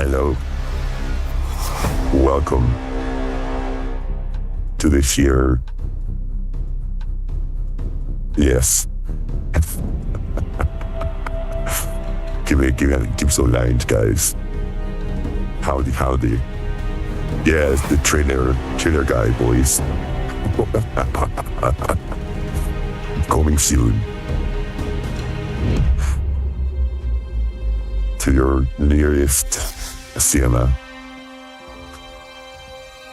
Hello. Welcome to this year. Yes. Keep so lines, guys. Howdy. Yes, the trainer guy, boys. Coming soon to your nearest cinema.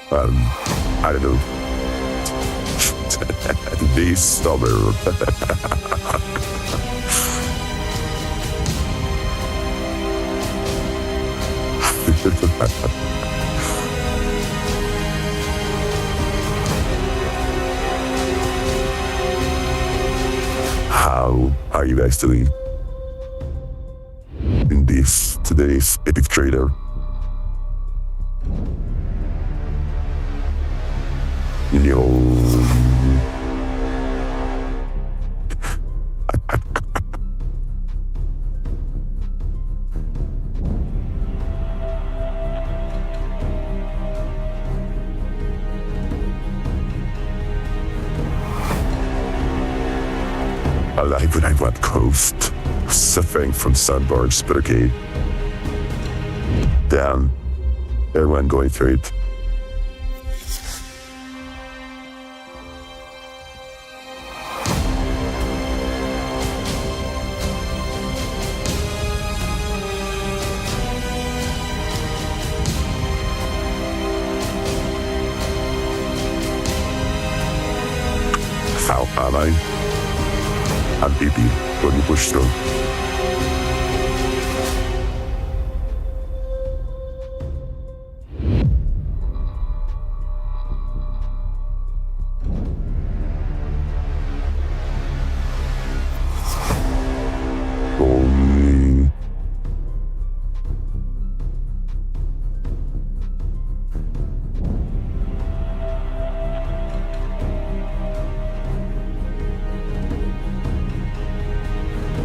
I don't know. This summer. How are you guys doing in today's epic trailer? Alive when I want coast, suffering from sunburns, but okay. Damn, everyone going through it. How am I? I'm happy when you push through.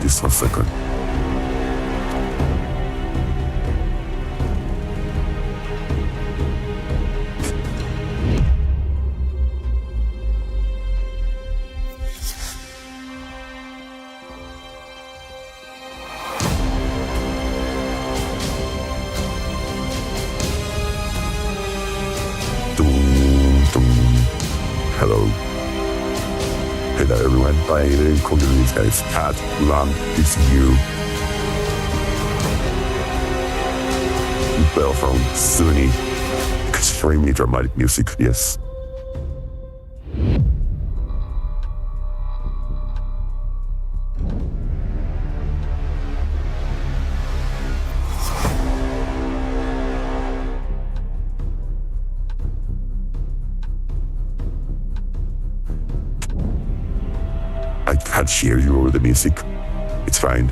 Just 1 second. Hello. Hello everyone, I didn't call you these guys. Cat, Lamb, it's you. Bell from Sunny. Extremely dramatic music, yes. I can't hear you over the music. It's fine.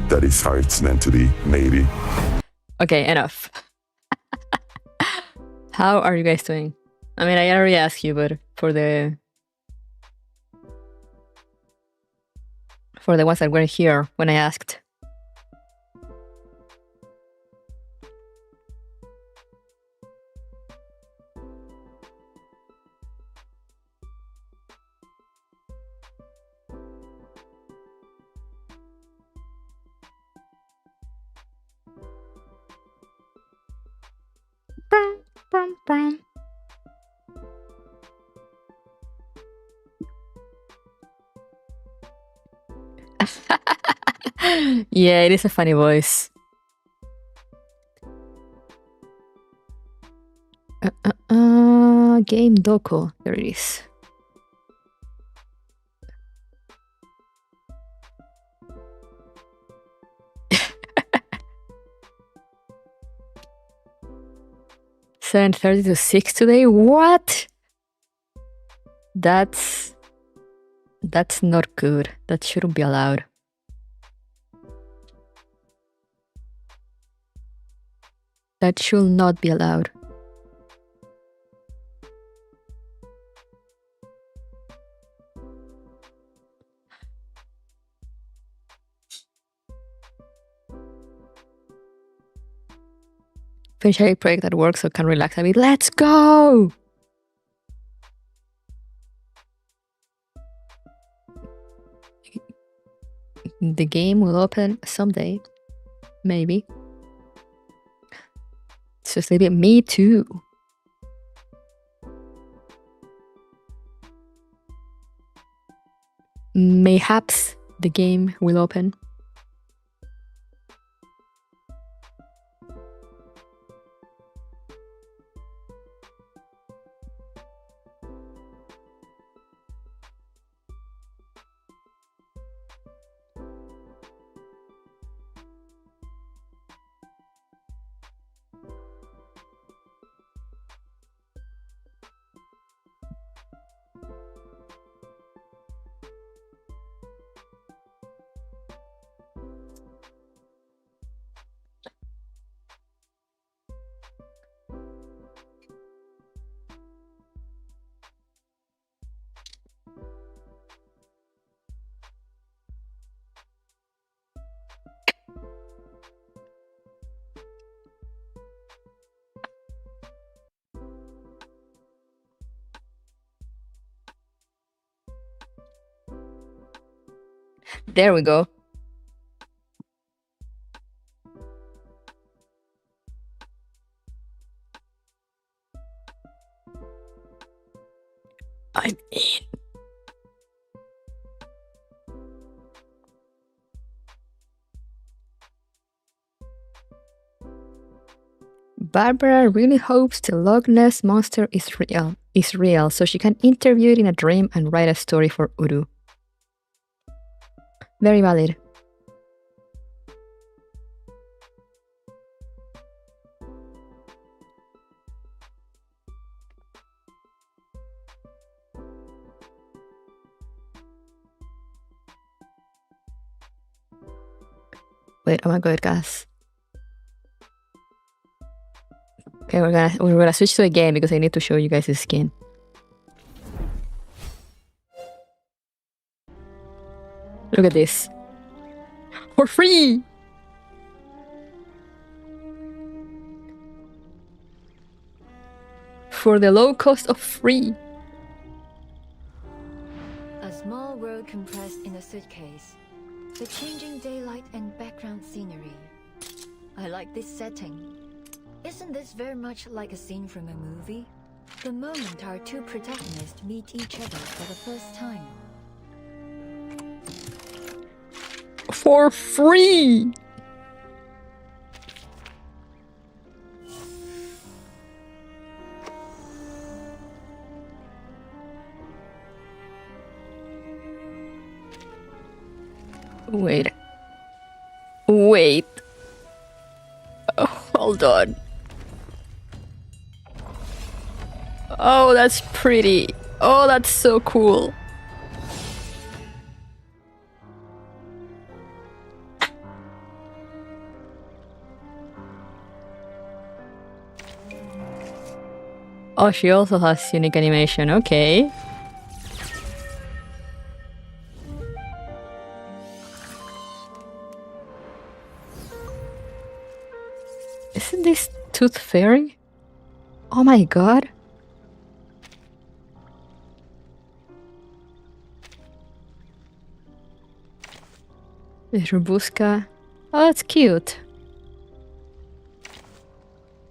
That is how it's meant to be, maybe. Okay, enough. How are you guys doing? I mean, I already asked you, but for the ones that weren't here when I asked. Yeah, it is a funny voice. Game doco. There it is. $7:30 to 6 today? What? That's not good. That shouldn't be allowed. That should not be allowed. Finish a project at work so can relax a bit. Let's go! The game will open someday. Maybe. So sleepy. Me too. Mayhaps the game will open. There we go. I'm in. Barbara really hopes the Loch Ness monster is real, so she can interview it in a dream and write a story for OUUUTT. Very valid. Wait, oh my god, guys. Okay, we're gonna switch to a game because I need to show you guys his skin. Look at this. For free! For the low cost of free. A small world compressed in a suitcase. The changing daylight and background scenery. I like this setting. Isn't this very much like a scene from a movie? The moment our two protagonists meet each other for the first time. For free! Wait. Wait. Oh, hold on. Oh, that's pretty. Oh, that's so cool. Oh, she also has unique animation. Okay. Isn't this Tooth Fairy? Oh my god. This Robuska. Oh, that's cute.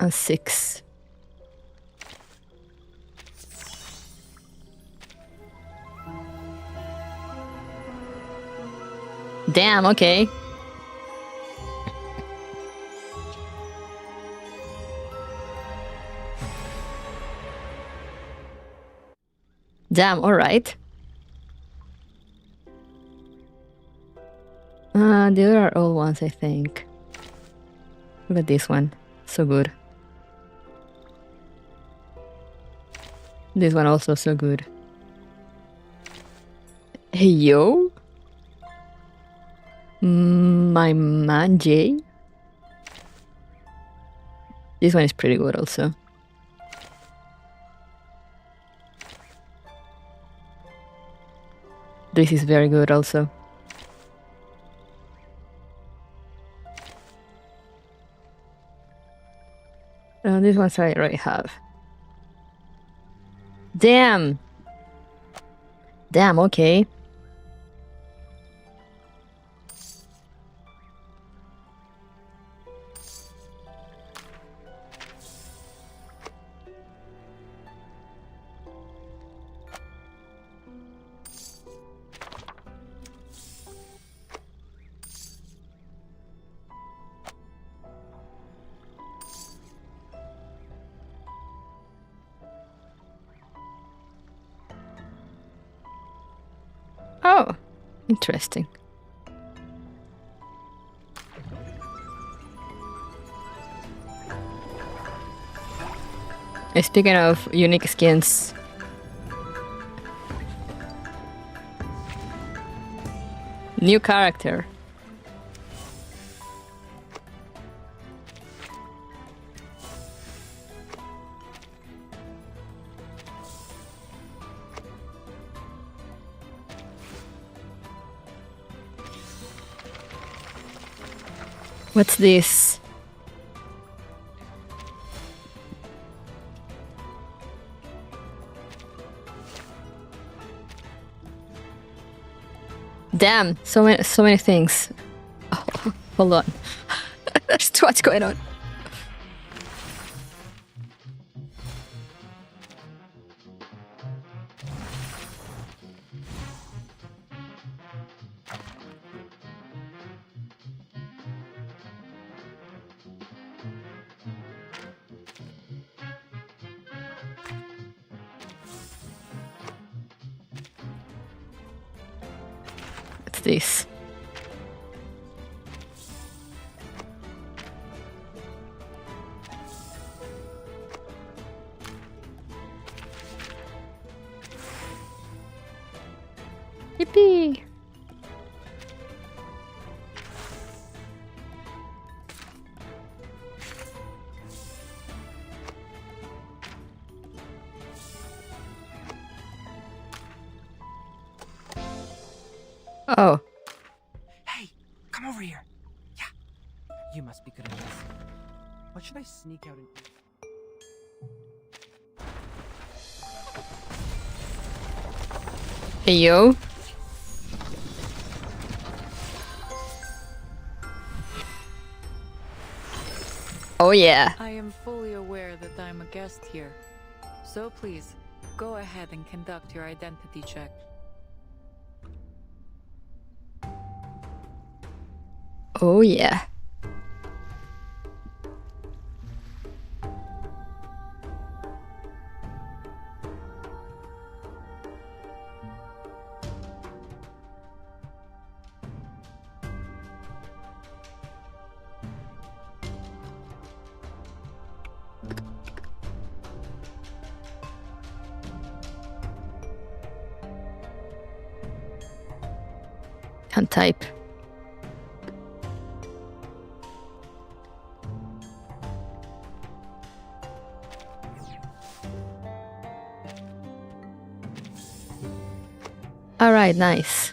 A 6. Damn, okay. Damn, alright. The other are old ones, I think. Look at this one. So good. This one also so good. Hey, yo? My man, Jay? This one is pretty good also. This is very good also. No, these ones I already have. Damn. Damn, okay. Oh, interesting. Speaking of unique skins, new character. What's this? Damn, so many things. Oh, hold on. There's too much going on. What's this? Yippee! Oh. Hey, come over here. Yeah, you must be good at this. What should I sneak out and eat? Hey, yo. Oh yeah. I am fully aware that I'm a guest here. So please, go ahead and conduct your identity check. Oh yeah. Can't type. All right, nice.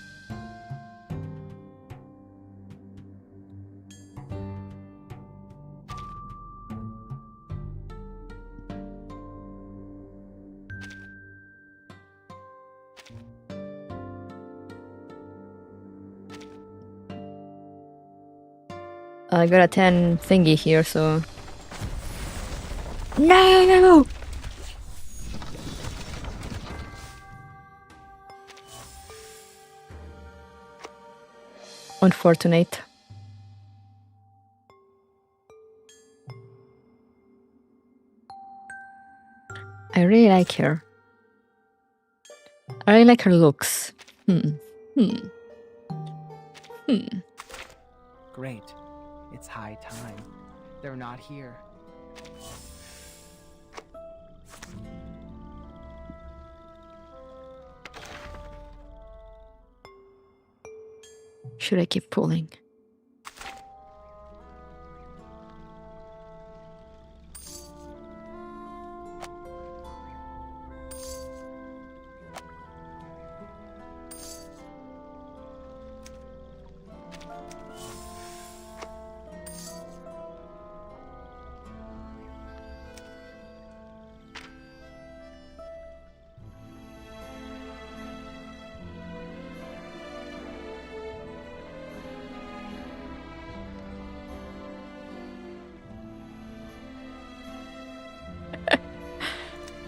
I got a 10 thingy here, so... No! Unfortunate. I really like her. I really like her looks. Great. It's high time. They're not here. Should I keep pulling?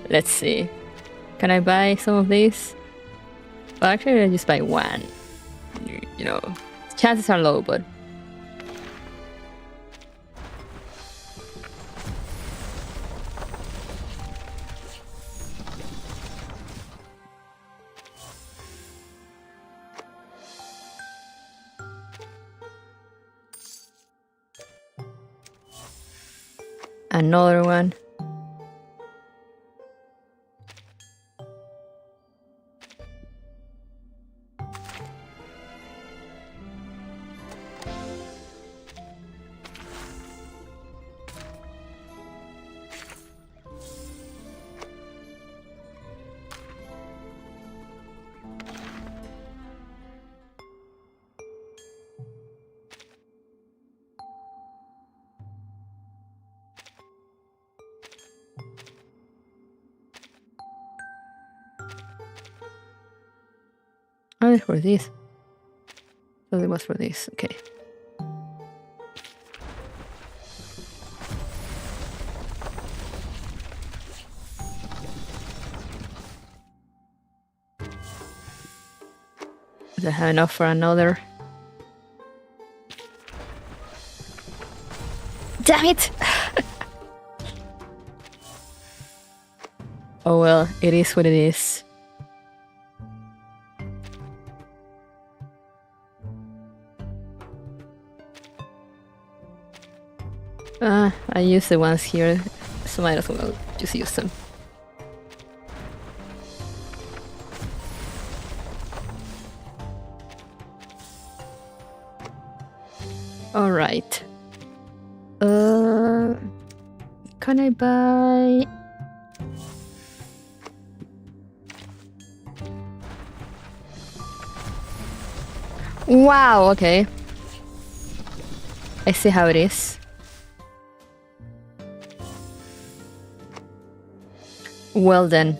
Let's see. Can I buy some of these? Well, actually, I'll just buy one. You know, chances are low, but... Another one. Oh, it's for this. So it was for this, okay. Do I have enough for another? Damn it! Oh well, it is what it is. I use the ones here, so might as well just use them. Alright. Can I buy... Wow, okay. I see how it is. Well then.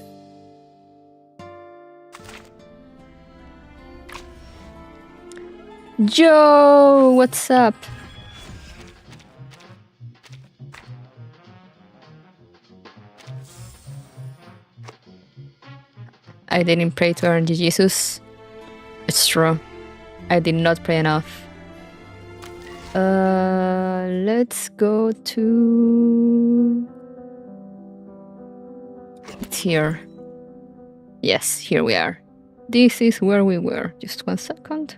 Joe, what's up? I didn't pray to earn Jesus. It's true. I did not pray enough. Let's go to... It's here. Yes, here we are. This is where we were. Just 1 second.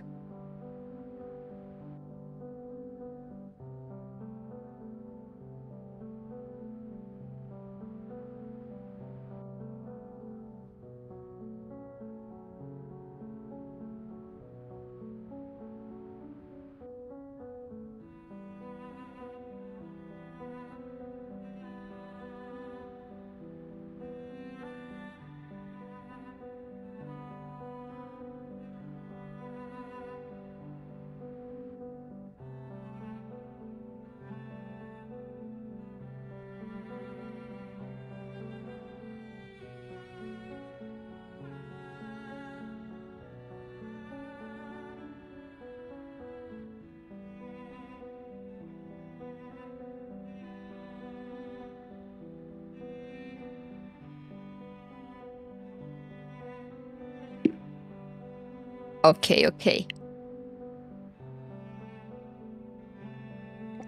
Okay.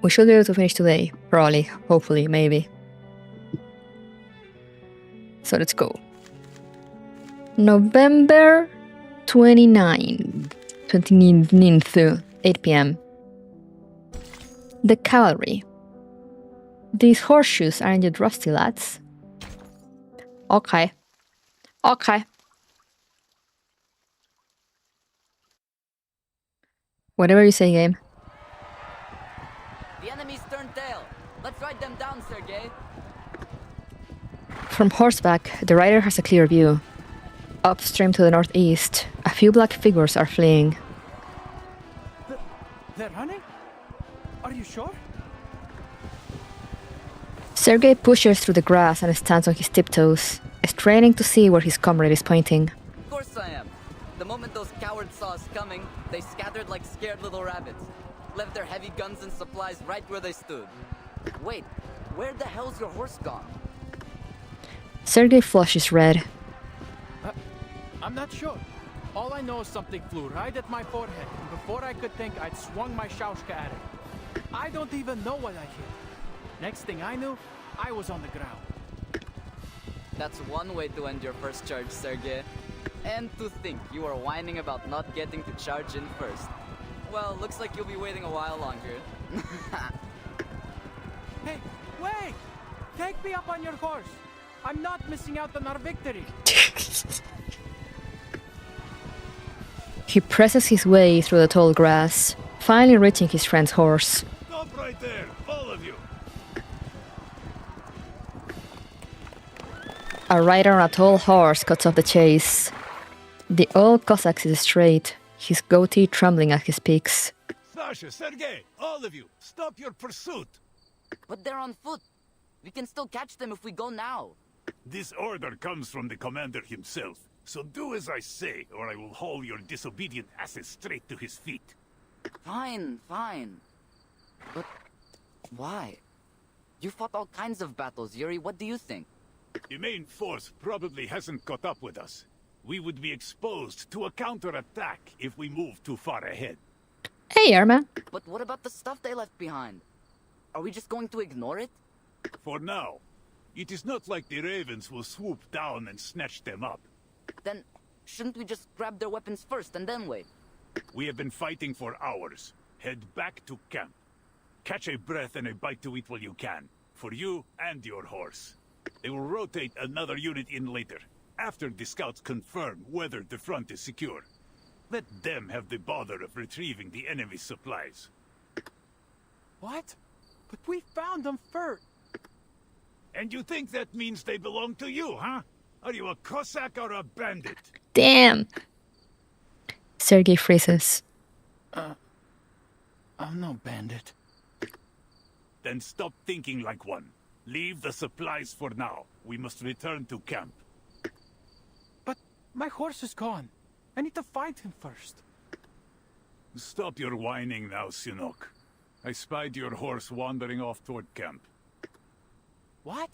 We should be able to finish today. Probably. Hopefully. Maybe. So let's go. November 29th, 8 p.m. The cavalry. These horseshoes aren't yet rusty, lads. Okay. Whatever you say, game. The enemy's turned tail. Let's ride them down, Sergei. From horseback, the rider has a clear view. Upstream to the northeast, a few black figures are fleeing. They're running? Are you sure? Sergei pushes through the grass and stands on his tiptoes, straining to see where his comrade is pointing. Of course I am. The moment those cowards saw us coming, they scattered like scared little rabbits. Left their heavy guns and supplies right where they stood. Wait, where the hell's your horse gone? Sergei flushes red. I'm not sure. All I know is something flew right at my forehead, and before I could think, I'd swung my shaushka at it. I don't even know what I hit. Next thing I knew, I was on the ground. That's one way to end your first charge, Sergey. And to think you were whining about not getting to charge in first. Well, looks like you'll be waiting a while longer. Hey, wait! Take me up on your horse. I'm not missing out on our victory. He presses his way through the tall grass, finally reaching his friend's horse. Stop right there, all of you. A rider on a tall horse cuts off the chase. The old Cossack sits straight, his goatee trembling as he speaks. Sasha, Sergei, all of you, stop your pursuit. But they're on foot. We can still catch them if we go now. This order comes from the commander himself. So do as I say, or I will haul your disobedient asses straight to his feet. Fine, fine. But why? You fought all kinds of battles, Yuri. What do you think? The main force probably hasn't caught up with us. We would be exposed to a counterattack if we move too far ahead. Hey, Airman. But what about the stuff they left behind? Are we just going to ignore it? For now, it is not like the Ravens will swoop down and snatch them up. Then, shouldn't we just grab their weapons first and then wait? We have been fighting for hours. Head back to camp. Catch a breath and a bite to eat while you can. For you and your horse. They will rotate another unit in later, after the scouts confirm whether the front is secure. Let them have the bother of retrieving the enemy's supplies. What? But we found them first. And you think that means they belong to you, huh? Are you a Cossack or a bandit? Damn. Sergei freezes. I'm no bandit. Then stop thinking like one. Leave the supplies for now. We must return to camp. But my horse is gone. I need to find him first. Stop your whining now, Sinok. I spied your horse wandering off toward camp. What?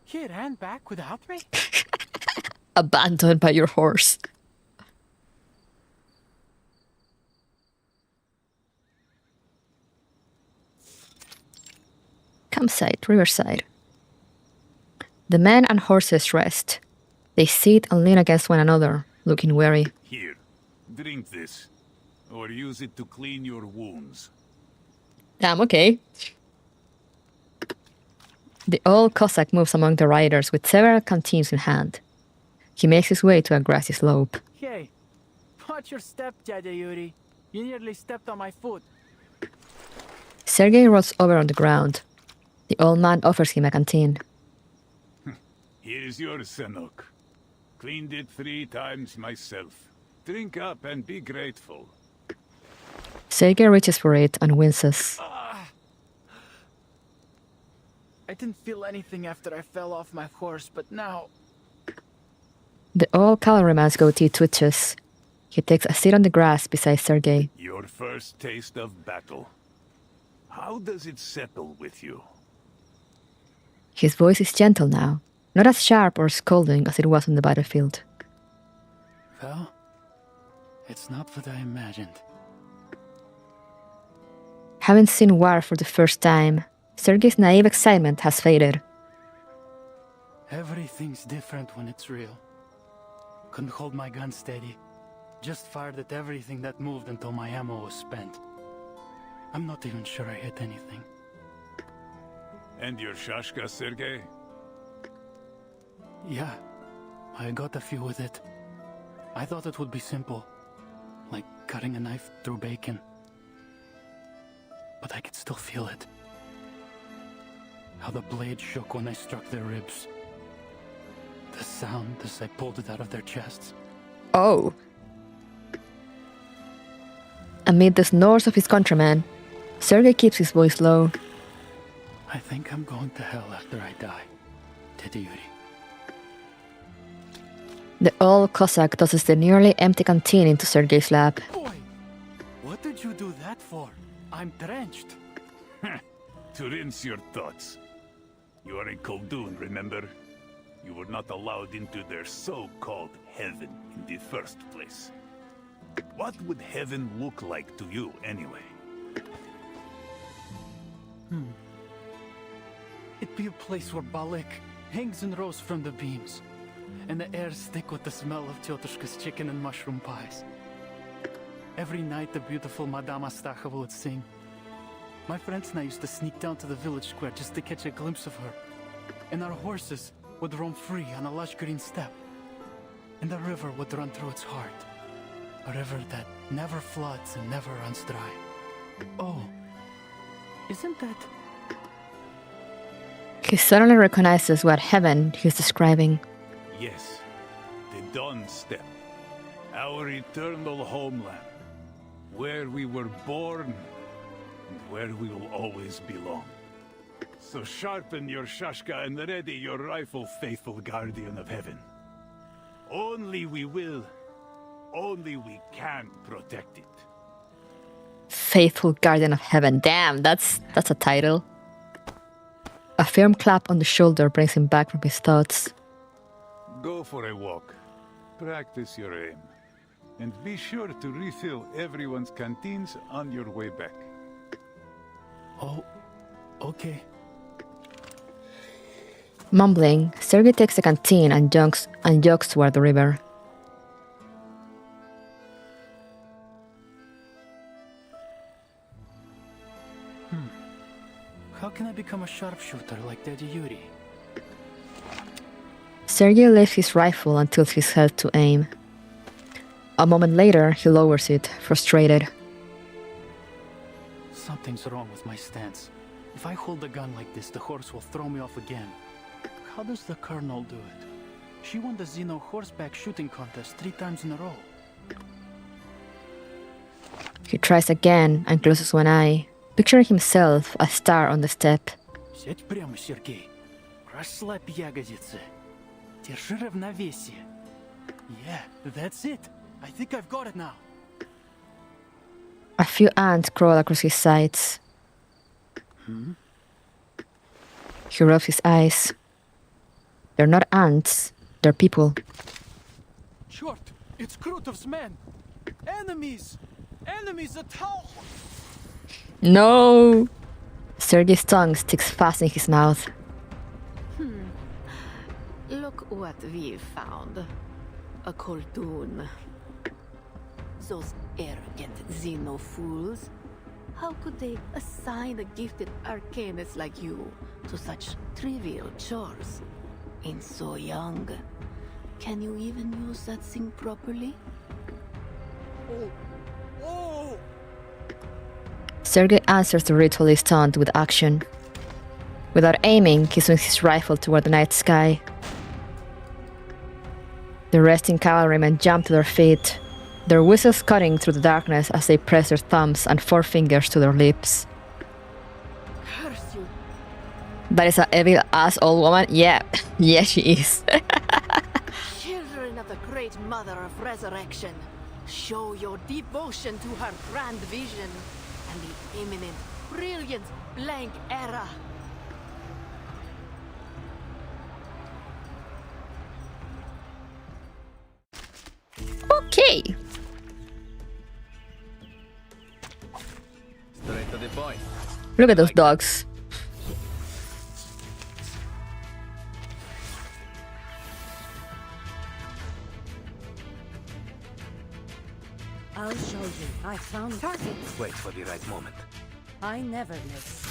He ran back without me? Abandoned by your horse. Campsite, riverside. The men and horses rest. They sit and lean against one another, looking weary. Here, drink this. Or use it to clean your wounds. Damn, okay. The old Cossack moves among the riders with several canteens in hand. He makes his way to a grassy slope. Hey, watch your step, Dada Yuri. You nearly stepped on my foot. Sergei rolls over on the ground. The old man offers him a canteen. Here's your Senok. Cleaned it 3 times myself. Drink up and be grateful. Sergei reaches for it and winces. I didn't feel anything after I fell off my horse, but now... The old cavalryman's goatee twitches. He takes a seat on the grass beside Sergei. Your first taste of battle. How does it settle with you? His voice is gentle now, not as sharp or scolding as it was on the battlefield. Well, it's not what I imagined. Having seen war for the first time, Sergei's naive excitement has faded. Everything's different when it's real. Couldn't hold my gun steady. Just fired at everything that moved until my ammo was spent. I'm not even sure I hit anything. And your shashka, Sergei? Yeah, I got a few with it. I thought it would be simple, like cutting a knife through bacon. But I could still feel it. How the blade shook when I struck their ribs. The sound as I pulled it out of their chests. Oh. Amid the snores of his countrymen, Sergei keeps his voice low. I think I'm going to hell after I die, Tete Yuri. The old Cossack tosses the nearly empty canteen into Sergei's lap. Boy, what did you do that for? I'm drenched. To rinse your thoughts. You are a Koldun, remember? You were not allowed into their so-called heaven in the first place. What would heaven look like to you, anyway? It'd be a place where Balik hangs and rows from the beams, and the air's thick with the smell of Tiotushka's chicken and mushroom pies. Every night the beautiful Madame Astacha would sing. My friends and I used to sneak down to the village square just to catch a glimpse of her. And our horses would roam free on a lush green steppe. And the river would run through its heart. A river that never floods and never runs dry. Oh, isn't that... He suddenly recognizes what heaven he's describing. Yes, the Dawn Steppe. Our eternal homeland. Where we were born, and where we will always belong. So sharpen your shashka and ready your rifle, faithful guardian of heaven. Only we will, only we can protect it. Faithful guardian of heaven. Damn, that's a title. A firm clap on the shoulder brings him back from his thoughts. Go for a walk. Practice your aim. And be sure to refill everyone's canteens on your way back. Oh, okay. Mumbling, Sergei takes the canteen and jogs toward the river. How can I become a sharpshooter like Daddy Yuri? Sergei lifts his rifle and tilts his head to aim. A moment later, he lowers it, frustrated. Something's wrong with my stance. If I hold the gun like this, the horse will throw me off again. How does the Colonel do it? She won the Xeno horseback shooting contest 3 times in a row. He tries again and closes one eye, picturing himself a star on the steppe. Сядь прямо, Сергей. Расслабь ягодицы. Держи равновесие. Yeah, that's it. I think I've got it now. A few ants crawl across his sides. He rubs his eyes. They're not ants, they're people. Short, it's Krutov's men. Enemies! Enemies at all! No! Sergei's tongue sticks fast in his mouth. Look what we found. A Khaldun. Those arrogant Xeno fools. How could they assign a gifted arcanist like you to such trivial chores? And so young. Can you even use that thing properly? Oh! Sergei answers the ritualist taunt with action. Without aiming, he swings his rifle toward the night sky. The resting cavalrymen jump to their feet, their whistles cutting through the darkness as they press their thumbs and forefingers to their lips. Curse you! That is an evil-ass old woman? Yeah, yeah she is. Children of the great mother of resurrection, show your devotion to her grand vision and the imminent, brilliant blank era. Okay. Straight to the point. Look at those dogs. I'll show you. I found targets. Wait for the right moment. I never miss.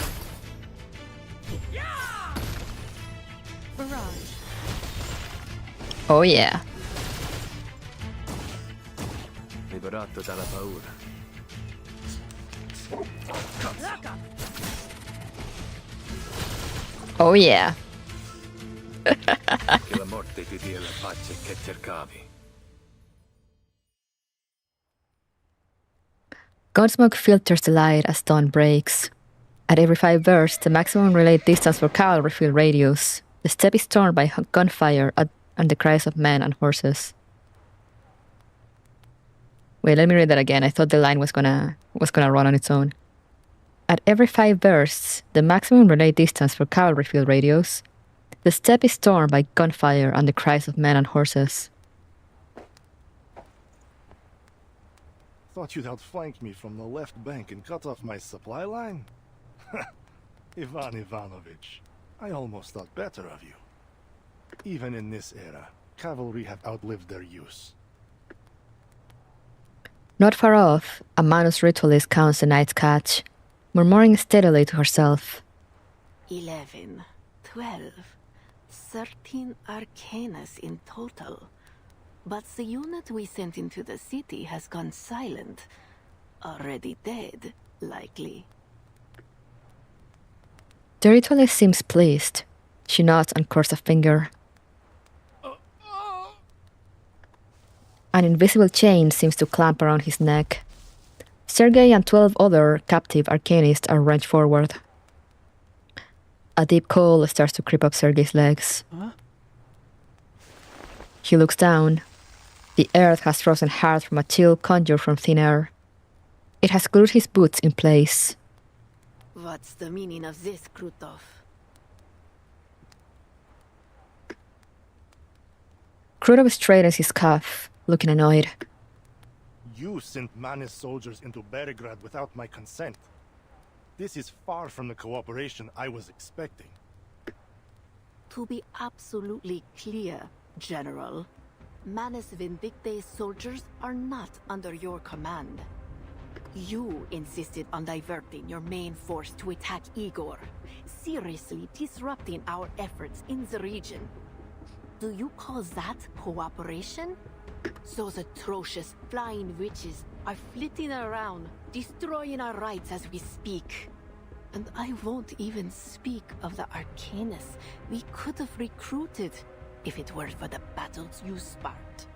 Barrage. Oh yeah. Liberato dalla paura. Oh yeah. Che la morte ti dia la pace che cercavi. Gunsmoke filters the light as dawn breaks. At every 5 bursts, the maximum relay distance for cavalry field radios. The steppe is torn by gunfire and the cries of men and horses. Wait, let me read that again. I thought the line was gonna run on its own. At every 5 bursts, the maximum relay distance for cavalry field radios. The steppe is torn by gunfire and the cries of men and horses. Thought you'd outflank me from the left bank and cut off my supply line? Ivan Ivanovich, I almost thought better of you. Even in this era, cavalry have outlived their use. Not far off, a Manus ritualist counts the night's catch, murmuring steadily to herself. 11, 12, 13 arcanas in total. But the unit we sent into the city has gone silent. Already dead, likely. The ritualist seems pleased. She nods and curls a finger. An invisible chain seems to clamp around his neck. Sergei and 12 other captive arcanists are wrenched forward. A deep cold starts to creep up Sergei's legs. He looks down. The earth has frozen hard from a chill conjured from thin air. It has glued his boots in place. What's the meaning of this, Krutov? Krutov straightens his cuff, looking annoyed. You sent Manus soldiers into Belgrade without my consent. This is far from the cooperation I was expecting. To be absolutely clear, General, Manus Vindicte's soldiers are not under your command. You insisted on diverting your main force to attack Igor, seriously disrupting our efforts in the region. Do you call that cooperation? Those atrocious flying witches are flitting around, destroying our rights as we speak. And I won't even speak of the Arcanists we could have recruited if it weren't for the battles you sparked.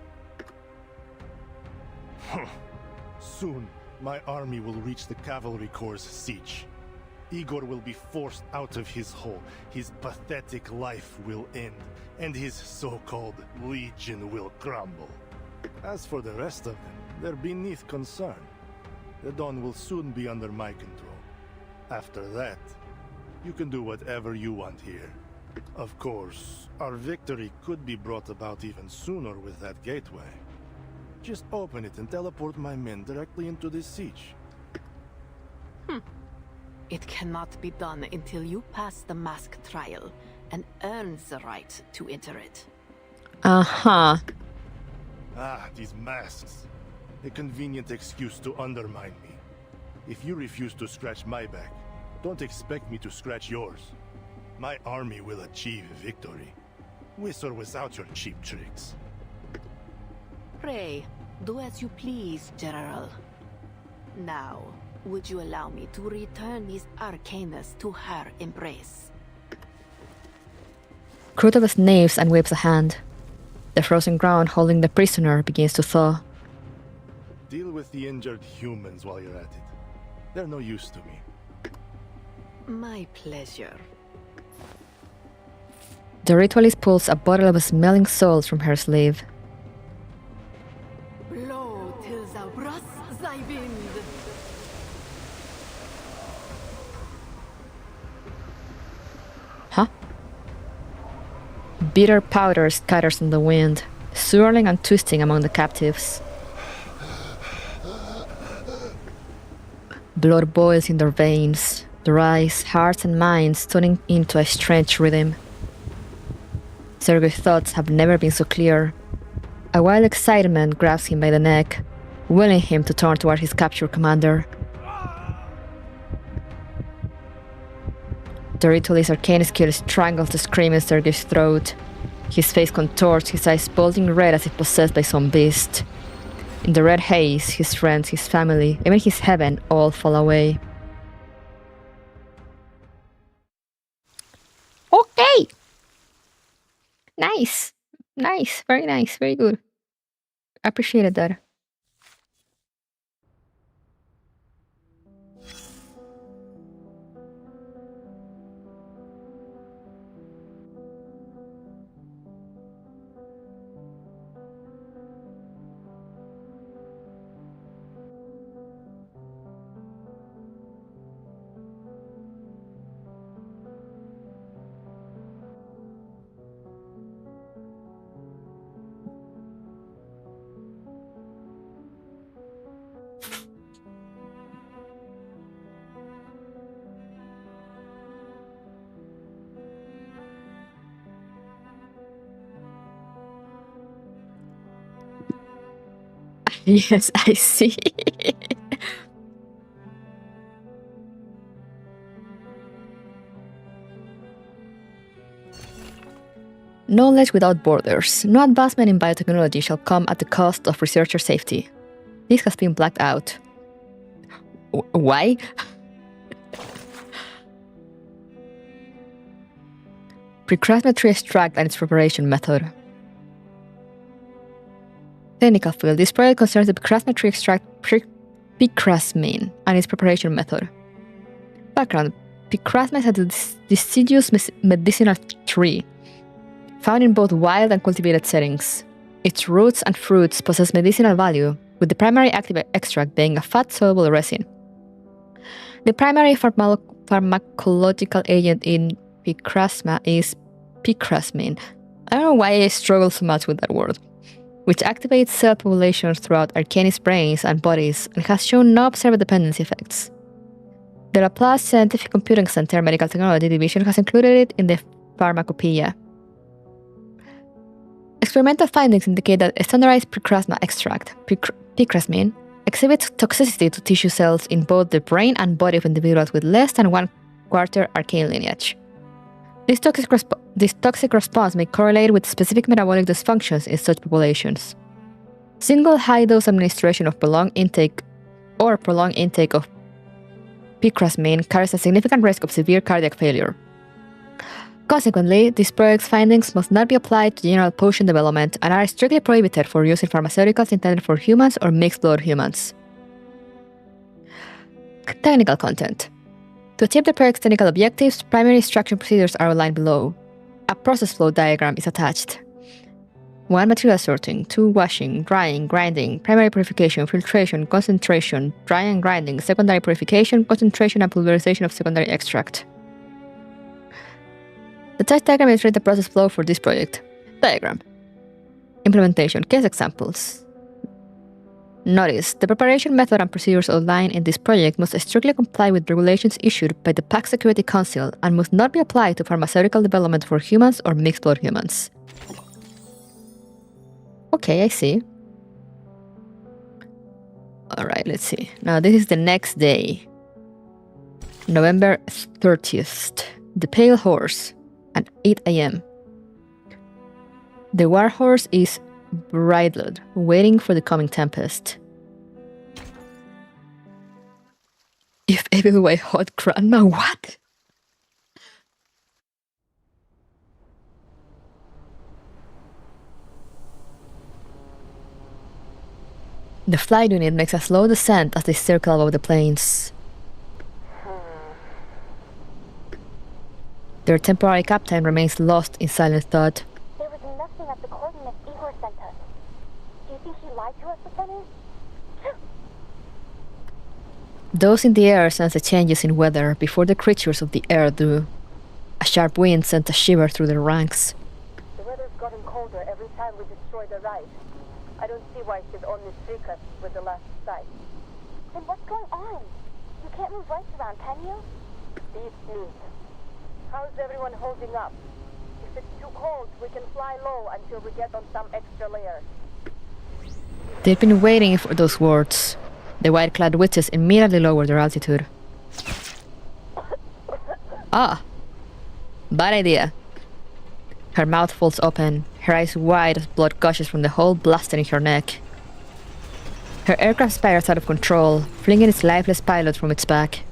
Soon, my army will reach the cavalry corps' siege. Igor will be forced out of his hole, his pathetic life will end, and his so-called legion will crumble. As for the rest of them, they're beneath concern. The Don will soon be under my control. After that, you can do whatever you want here. Of course, our victory could be brought about even sooner with that gateway. Just open it and teleport my men directly into this siege. It cannot be done until you pass the mask trial and earn the right to enter it. Uh-huh. Ah, these masks. A convenient excuse to undermine me. If you refuse to scratch my back, don't expect me to scratch yours. My army will achieve victory, with or without your cheap tricks. Pray, do as you please, General. Now, would you allow me to return these Arcanas to her embrace? Krutov sniffs and waves a hand. The frozen ground holding the prisoner begins to thaw. Deal with the injured humans while you're at it. They're no use to me. My pleasure. The ritualist pulls a bottle of smelling salts from her sleeve. Blow till thou brass thy wind. Huh? Bitter powder scatters in the wind, swirling and twisting among the captives. Blood boils in their veins, their eyes, hearts and minds tuning into a strange rhythm. Sergei's thoughts have never been so clear. A wild excitement grabs him by the neck, willing him to turn toward his captured commander. The ritualist arcane skill strangles the scream in Sergei's throat. His face contorts, his eyes bulging red as if possessed by some beast. In the red haze, his friends, his family, even his heaven all fall away. Okay! Nice! Nice, very good. Appreciated that. Yes, I see. Knowledge without borders. No advancement in biotechnology shall come at the cost of researcher safety. This has been blacked out. Why? Precrasmetry extract and its preparation method. Technical field. This project concerns the precrasmetry extract picrasmine and its preparation method. Background. Picrasmine is a deciduous medicinal tree found in both wild and cultivated settings. Its roots and fruits possess medicinal value, with the primary active extract being a fat-soluble resin. The primary pharmacological agent in picrasma is picrasmine. I don't know why I struggle so much with that word, which activates cell populations throughout Arcanis brains and bodies and has shown no observed dependency effects. The Laplace Scientific Computing Center Medical Technology Division has included it in the Pharmacopoeia. Experimental findings indicate that a standardized picrasma extract, picrasmine, exhibits toxicity to tissue cells in both the brain and body of individuals with less than 1/4 arcane lineage. This toxic response may correlate with specific metabolic dysfunctions in such populations. Single high-dose administration of prolonged intake of picrasmine carries a significant risk of severe cardiac failure. Consequently, this project's findings must not be applied to general potion development and are strictly prohibited for use in pharmaceuticals intended for humans or mixed-blood humans. Technical content. To achieve the project's technical objectives, primary extraction procedures are outlined below. A process flow diagram is attached. 1. Material sorting. 2. Washing, drying, grinding, primary purification, filtration, concentration, drying and grinding, secondary purification, concentration and pulverization of secondary extract. The attached diagram illustrates the process flow for this project. Diagram. Implementation. Case examples. Notice, the preparation method and procedures outlined in this project must strictly comply with regulations issued by the Pax Security Council and must not be applied to pharmaceutical development for humans or mixed-blood humans. Okay, I see. Alright, let's see. Now this is the next day. November 30th. The Pale Horse at 8 a.m. The War Horse is bridled, waiting for the coming tempest. If evil were hot grandma, what? The flight unit makes a slow descent as they circle above the plains. Their temporary captain remains lost in silent thought. There was nothing at the coordinates Igor sent us. Do you think he lied to us, Lieutenant? Those in the air sense the changes in weather before the creatures of the air do. A sharp wind sent a shiver through their ranks. The weather's gotten colder every time we destroy the ride. I don't see why she'd only streak us with the last sight. Then what's going on? You can't move right around, can you? Be smooth. How's everyone holding up? If it's too cold, we can fly low until we get on some extra layer. They've been waiting for those words. The white-clad witches immediately lower their altitude. Ah! Bad idea. Her mouth folds open, her eyes wide as blood gushes from the hole blasted in her neck. Her aircraft spirals out of control, flinging its lifeless pilot from its back.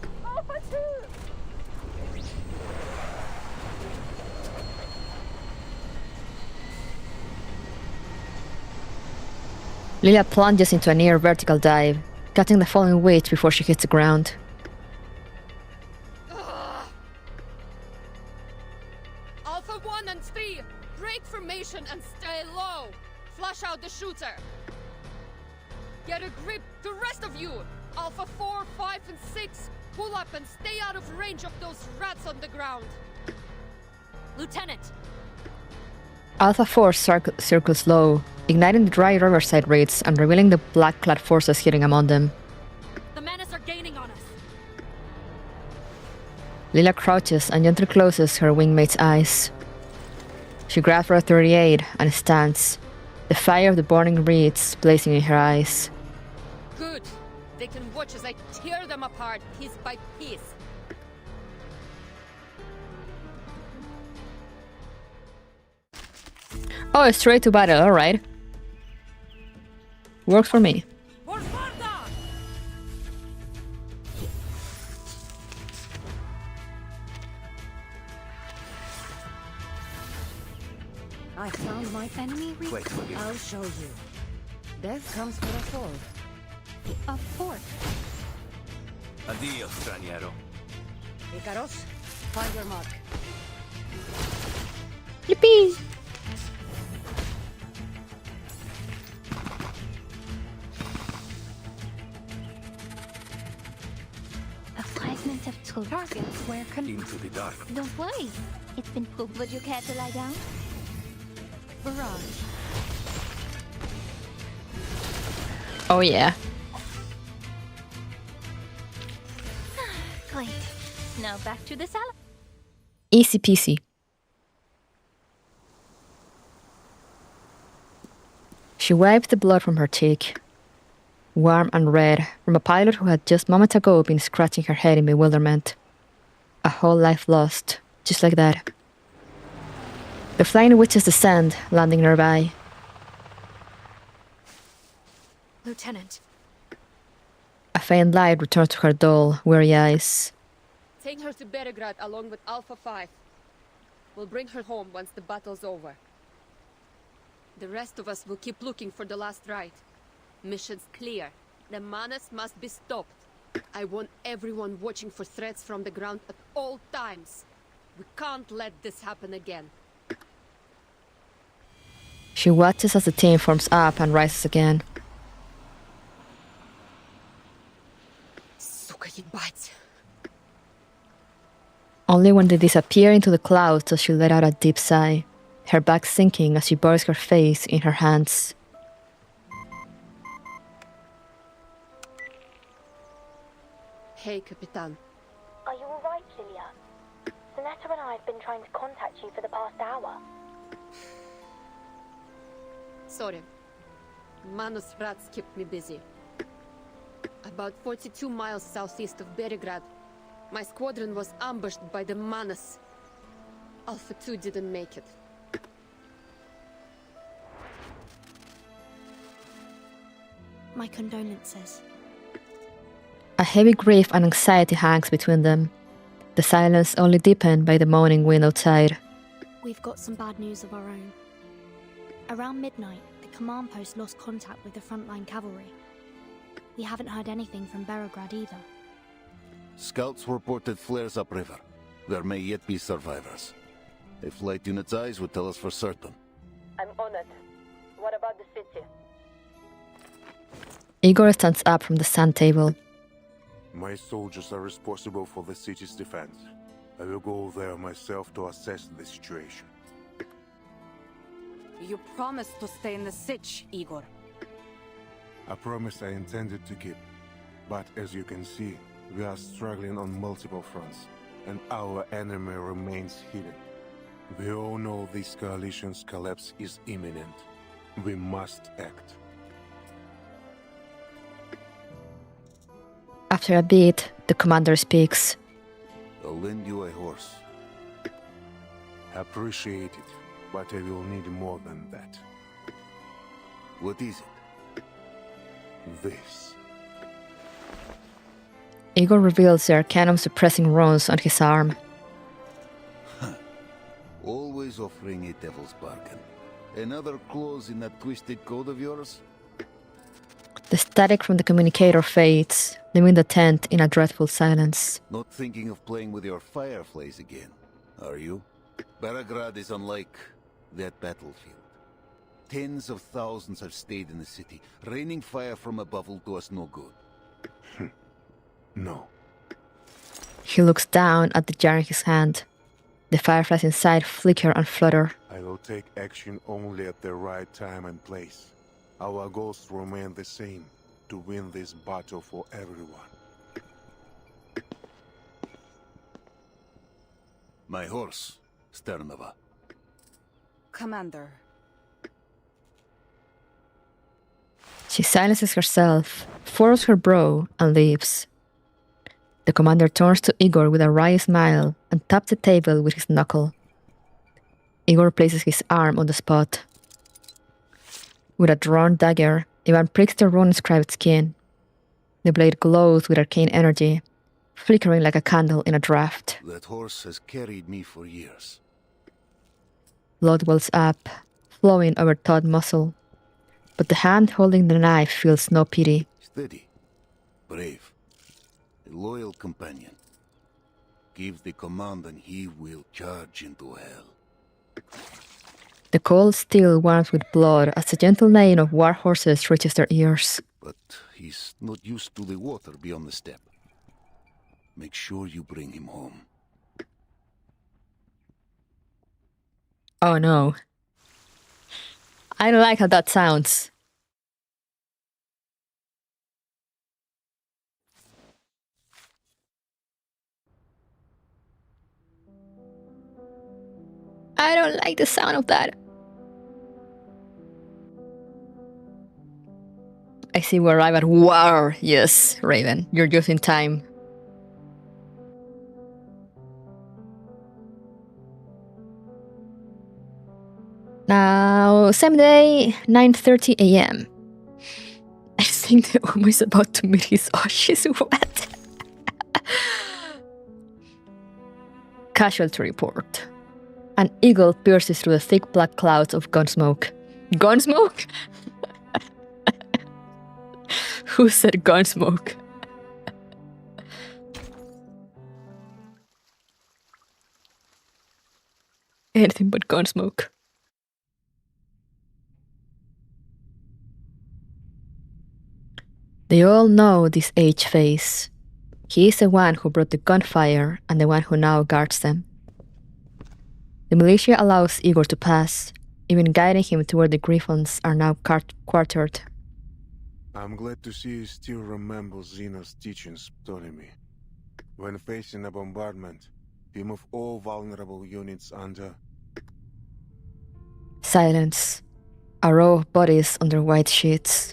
Lilia plunges into a near vertical dive, cutting the falling witch before she hits the ground. Alpha 1 and 3, break formation and stay low. Flush out the shooter. Get a grip, the rest of you. Alpha 4, 5, and 6, pull up and stay out of range of those rats on the ground. Lieutenant! Alpha 4 circles low, igniting the dry riverside raids and revealing the black-clad forces hitting among them. The menace are gaining on us. Lila crouches and gently closes her wingmate's eyes. She grabs for a 38 and stands, the fire of the burning reeds blazing in her eyes. They can watch as I tear them apart piece by piece. Oh, straight to battle, alright. Works for me. I found my enemy weak. Wait, I'll show you. Death comes for us all. A fort. Adios, extrañero. Icaros, find your mark. Yippee! A fragment of truth. Targets where Into the dark. Don't worry. It's been proved. Would you care to lie down? barrage. Oh yeah. Great. Now back to the salad. Easy peasy. She wiped the blood from her cheek, warm and red, from a pilot who had just moments ago been scratching her head in bewilderment. A whole life lost, just like that. The flying witches descend, landing nearby. Lieutenant. A faint light returns to her dull, weary eyes. Take her to Belgrade along with Alpha 5. We'll bring her home once the battle's over. The rest of us will keep looking for the last rite. Mission's clear. The Manus must be stopped. I want everyone watching for threats from the ground at all times. We can't let this happen again. She watches as the team forms up and rises again. Сука ебать. Only when they disappear into the clouds does she let out a deep sigh, her back sinking as she buries her face in her hands. Hey, Capitan. Are you alright, Lilia? Zanetta and I have been trying to contact you for the past hour. Sorry. Manus rats kept me busy. About 42 miles southeast of Belgrade, my squadron was ambushed by the Manus. Alpha 2 didn't make it. My condolences. A heavy grief and anxiety hangs between them, the silence only deepened by the moaning wind outside. We've got some bad news of our own. Around midnight, the command post lost contact with the frontline cavalry. We haven't heard anything from Belgrade either. Scouts reported flares upriver. There may yet be survivors. A flight unit's eyes would tell us for certain. I'm on it. What about the city? Igor stands up from the sand table. My soldiers are responsible for the city's defense. I will go there myself to assess the situation. You promised to stay in the Sich, Igor. A promise I intended to keep. But as you can see, we are struggling on multiple fronts, and our enemy remains hidden. We all know this coalition's collapse is imminent. We must act. After a bit, the commander speaks. I'll lend you a horse. Appreciate it, but I will need more than that. What is it? This. Igor reveals the arcanum suppressing runes on his arm. Always offering a devil's bargain. Another clause in that twisted code of yours? The static from the communicator fades, leaving the tent in a dreadful silence. Not thinking of playing with your fireflies again, are you? Belgrade is unlike that battlefield. Tens of thousands have stayed in the city. Raining fire from above will do us no good. No. He looks down at the jar in his hand. The fireflies inside flicker and flutter. I will take action only at the right time and place. Our goals remain the same, to win this battle for everyone. My horse, Sternova. Commander. She silences herself, furrows her brow, and leaves. The commander turns to Igor with a wry smile and taps the table with his knuckle. Igor places his arm on the spot. With a drawn dagger, Ivan pricks the rune-inscribed skin. The blade glows with arcane energy, flickering like a candle in a draught. That horse has carried me for years. Blood wells up, flowing over taut muscle. But the hand holding the knife feels no pity. Steady, brave, a loyal companion. Give the command and he will charge into hell. The cold steel warms with blood as the gentle neighing of war horses reaches their ears. But he's not used to the water beyond the steppe. Make sure you bring him home. Oh no. I don't like how that sounds. I don't like the sound of that. I see we arrive at war. Yes, Raven, you're just in time. Now, same day, 9:30 a.m. I think the Umu is about to meet his Oshi's wet. Casualty report. An eagle pierces through the thick black clouds of gun smoke. Gun smoke? Who said gun smoke? Anything but gun smoke. They all know this H-face. He is the one who brought the gunfire and the one who now guards them. The militia allows Igor to pass, even guiding him to where the griffons are now quartered. I'm glad to see you still remember Xeno's teachings, Ptolemy. When facing a bombardment, you move all vulnerable units under... Silence. A row of bodies under white sheets.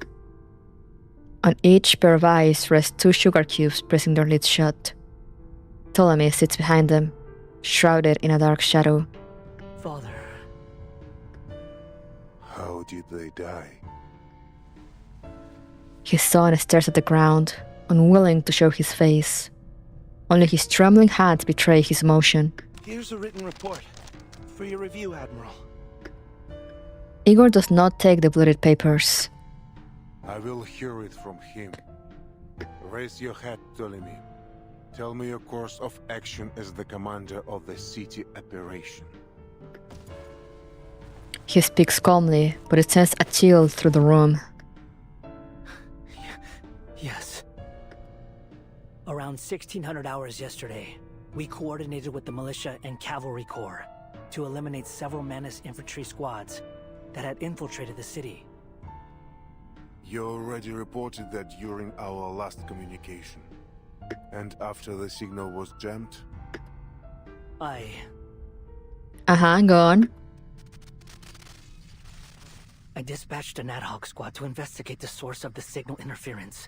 On each pair of eyes rest 2 sugar cubes pressing their lids shut. Ptolemy sits behind them, shrouded in a dark shadow. Father. How did they die? His son stares at the ground, unwilling to show his face. Only his trembling hands betray his emotion. Here's a written report for your review, Admiral. Igor does not take the blooded papers. I will hear it from him. Raise your head, Ptolemy. Tell me your course of action as the commander of the city operation. He speaks calmly, but it sends a chill through the room. Yes. Around 1600 hours yesterday, we coordinated with the militia and cavalry corps to eliminate several Manus infantry squads that had infiltrated the city. You already reported that during our last communication. And after the signal was jammed? Go on. I dispatched an ad hoc squad to investigate the source of the signal interference.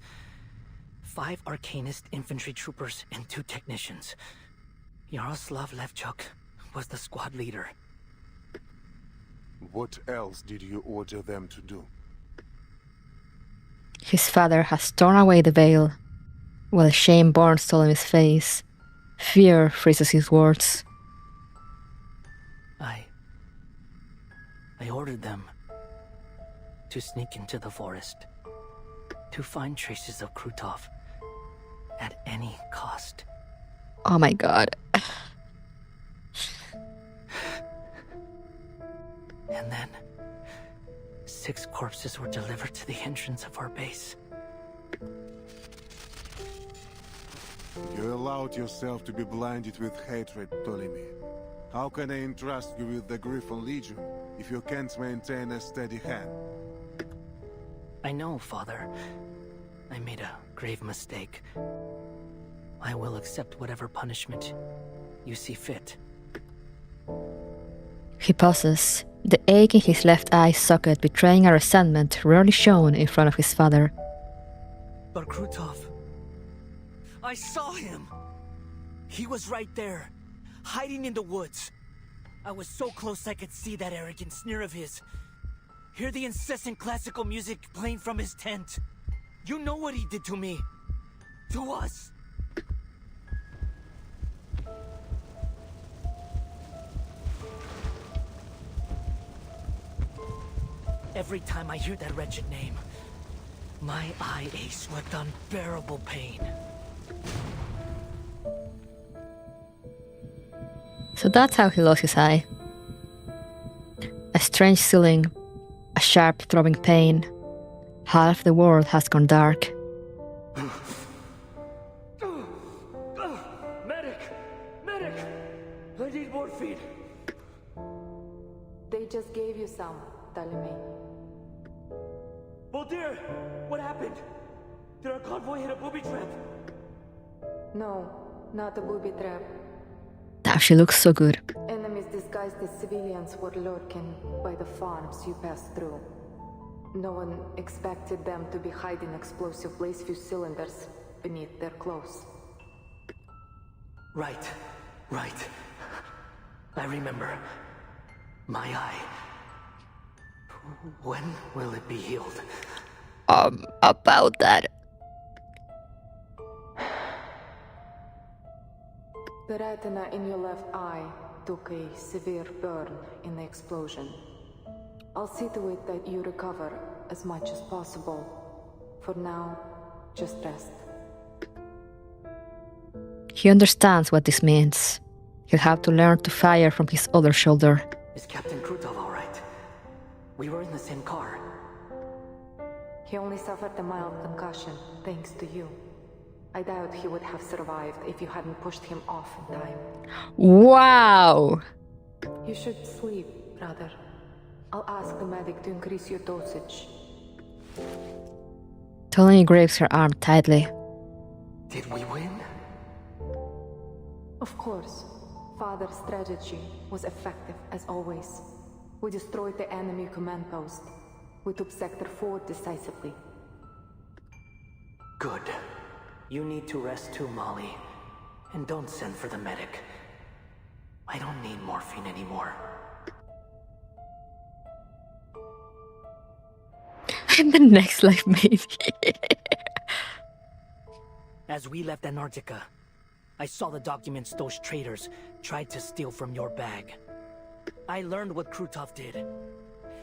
5 Arcanist infantry troopers and 2 technicians. Yaroslav Levchuk was the squad leader. What else did you order them to do? His father has torn away the veil, while shame burns all on his face. Fear freezes his words. I ordered them to sneak into the forest, to find traces of Krutov at any cost. Oh my god. And then 6 corpses were delivered to the entrance of our base. You allowed yourself to be blinded with hatred, Ptolemy. How can I entrust you with the Griffon Legion if you can't maintain a steady hand? I know, Father. I made a grave mistake. I will accept whatever punishment you see fit. He pauses, the ache in his left eye socket betraying a resentment rarely shown in front of his father. But Krutov, I saw him! He was right there, hiding in the woods. I was so close I could see that arrogant sneer of his. Hear the incessant classical music playing from his tent. You know what he did to me. To us. Every time I hear that wretched name, my eye aches with unbearable pain. So that's how he lost his eye. A strange ceiling, a sharp throbbing pain. Half the world has gone dark. Medic! Medic! I need morphine. They just gave you some, Talime. Boldir! What happened? Did our convoy hit a booby trap? No, not a booby trap. Damn, she looks so good. Enemies disguised as civilians were lurking by the farms you passed through. No one expected them to be hiding explosive blaze fuse cylinders beneath their clothes. Right. I remember. My eye. When will it be healed? About that. The retina in your left eye took a severe burn in the explosion. I'll see to it that you recover as much as possible. For now, just rest. He understands what this means. He'll have to learn to fire from his other shoulder. Is Captain Krutov all right? We were in the same car. He only suffered a mild concussion, thanks to you. I doubt he would have survived if you hadn't pushed him off in time. Wow! You should sleep, brother. I'll ask the medic to increase your dosage. Tony grips her arm tightly. Did we win? Of course. Father's strategy was effective as always. We destroyed the enemy command post. We took Sector 4 decisively. Good. You need to rest too, Molly. And don't send for the medic. I don't need morphine anymore. In the next life, maybe. As we left Antarctica, I saw the documents those traitors tried to steal from your bag. I learned what Krutov did.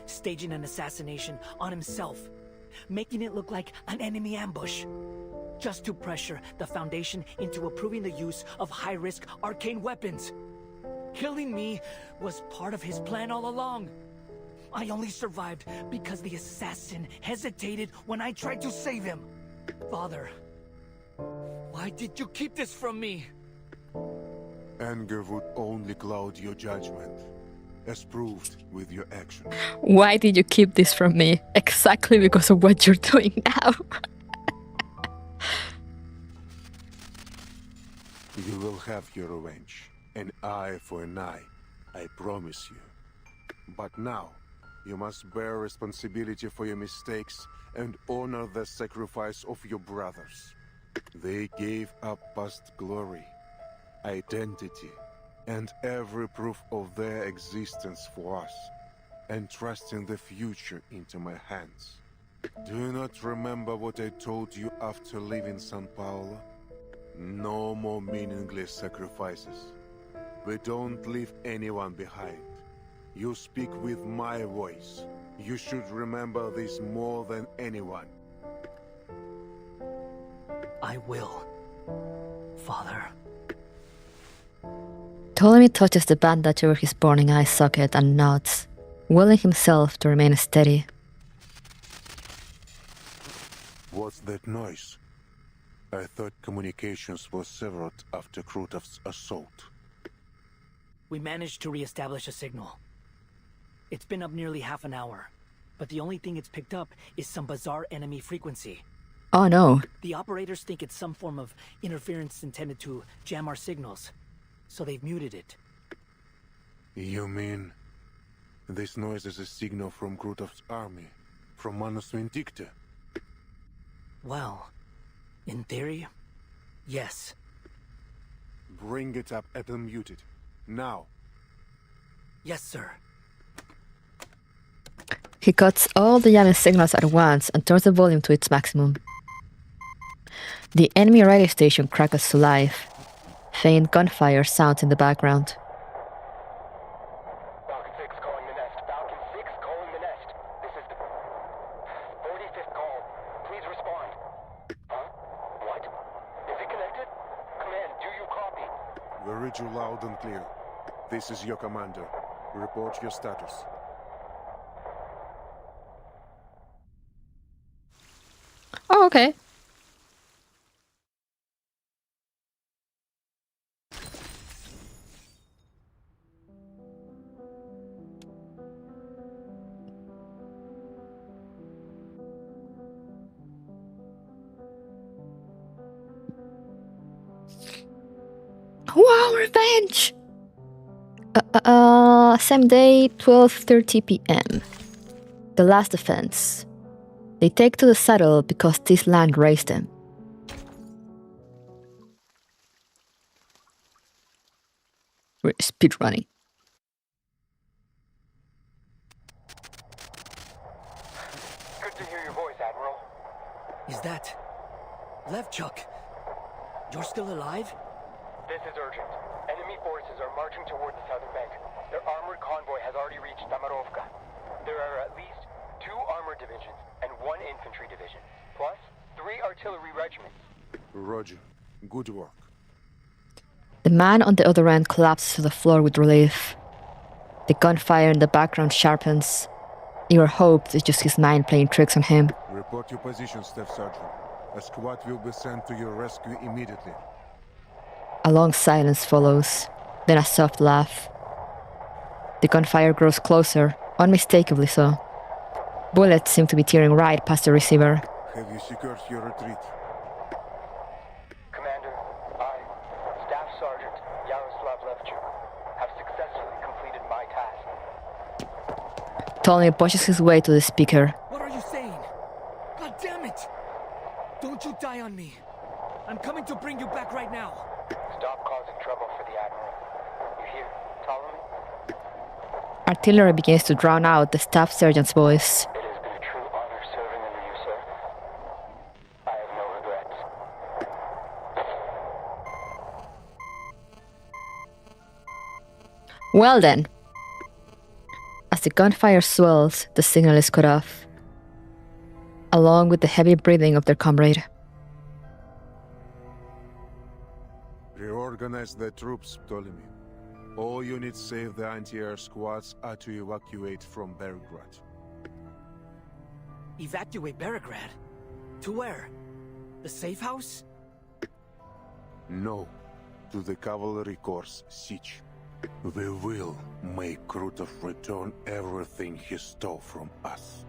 Staging an assassination on himself. Making it look like an enemy ambush. Just to pressure the Foundation into approving the use of high-risk arcane weapons. Killing me was part of his plan all along. I only survived because the assassin hesitated when I tried to save him. Father, why did you keep this from me? Anger would only cloud your judgment, as proved with your action. Why did you keep this from me? Exactly because of what you're doing now. You will have your revenge. An eye for an eye, I promise you. But now, you must bear responsibility for your mistakes and honor the sacrifice of your brothers. They gave up past glory, identity, and every proof of their existence for us, entrusting the future into my hands. Do you not remember what I told you after leaving São Paulo? No more meaningless sacrifices. We don't leave anyone behind. You speak with my voice. You should remember this more than anyone. I will, Father. Ptolemy touches the bandage over his burning eye socket and nods, willing himself to remain steady. What's that noise? I thought communications were severed after Krutov's assault. We managed to re-establish a signal. It's been up nearly half an hour, but the only thing it's picked up is some bizarre enemy frequency. Oh no. The operators think it's some form of interference intended to jam our signals, so they've muted it. You mean This noise is a signal from Krutov's army, from Manus Vindicta. Well, in theory, yes. Bring it up at unmuted. Now. Yes, sir. He cuts all the yelling signals at once and turns the volume to its maximum. The enemy radio station crackles to life. Faint gunfire sounds in the background. Falcon 6 calling the nest. Falcon 6 calling the nest. This is the 45th call. Please respond. Huh? What? Is it connected? Command, do you copy? We read you loud and clear. This is your commander. Report your status. Oh, okay. Wow, revenge! Same day, 12:30 p.m. The last offense. They take to the saddle because this land raised them. We're speedrunning. Good to hear your voice, Admiral. Is that... Levchuk? You're still alive? This is urgent. Enemy forces are marching toward the southern bank. Their armored convoy has already reached Tamarovka. There are at least 2 armored divisions and 1 infantry division, plus 3 artillery regiments. Roger. Good work. The man on the other end collapses to the floor with relief. The gunfire in the background sharpens. Your hope is just his mind playing tricks on him. Report your position, Staff Sergeant. A squad will be sent to your rescue immediately. A long silence follows, then a soft laugh. The gunfire grows closer, unmistakably so. Bullets seem to be tearing right past the receiver. Have you secured your retreat? Commander, I, Staff Sergeant Yaroslav Levchuk, have successfully completed my task. Tony pushes his way to the speaker. What are you saying? God damn it! Don't you die on me! I'm coming to bring you back right now! Stop causing trouble for the Admiral. You hear, Ptolemy? Artillery begins to drown out the staff sergeant's voice. It has been a true honor serving under you, sir. I have no regrets. Well then. As the gunfire swells, the signal is cut off, along with the heavy breathing of their comrade. Reorganize the troops, Ptolemy. All units save the anti-air squads are to evacuate from Belgrade. Evacuate Belgrade? To where? The safe house? No. To the cavalry corps siege. We will make Krutov return everything he stole from us.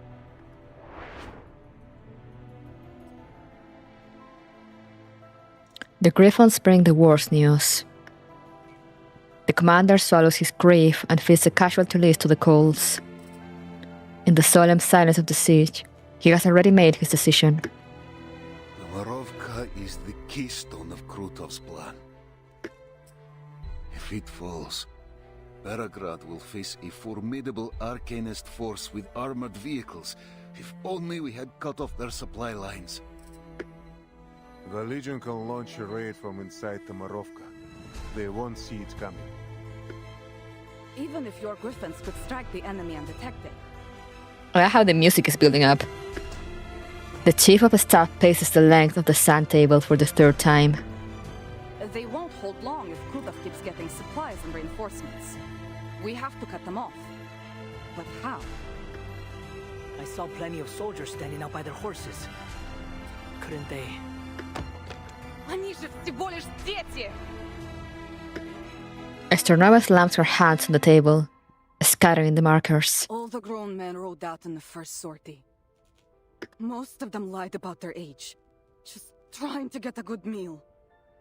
The Griffons bring the worst news. The commander swallows his grief and feeds the casualty list to the coals. In the solemn silence of the siege, he has already made his decision. Tamarovka is the keystone of Krutov's plan. If it falls, Belgrade will face a formidable Arcanist force with armored vehicles. If only we had cut off their supply lines. The Legion can launch a raid from inside Tamarovka. They won't see it coming. Even if your Griffins could strike the enemy undetected. I like how the music is building up. The chief of staff paces the length of the sand table for the 3rd time. They won't hold long if Krutov keeps getting supplies and reinforcements. We have to cut them off. But how? I saw plenty of soldiers standing out by their horses. Couldn't they... Они же всего лишь дети! Astronova slams her hands on the table, scattering the markers. All the grown men rode out in the first sortie. Most of them lied about their age, just trying to get a good meal.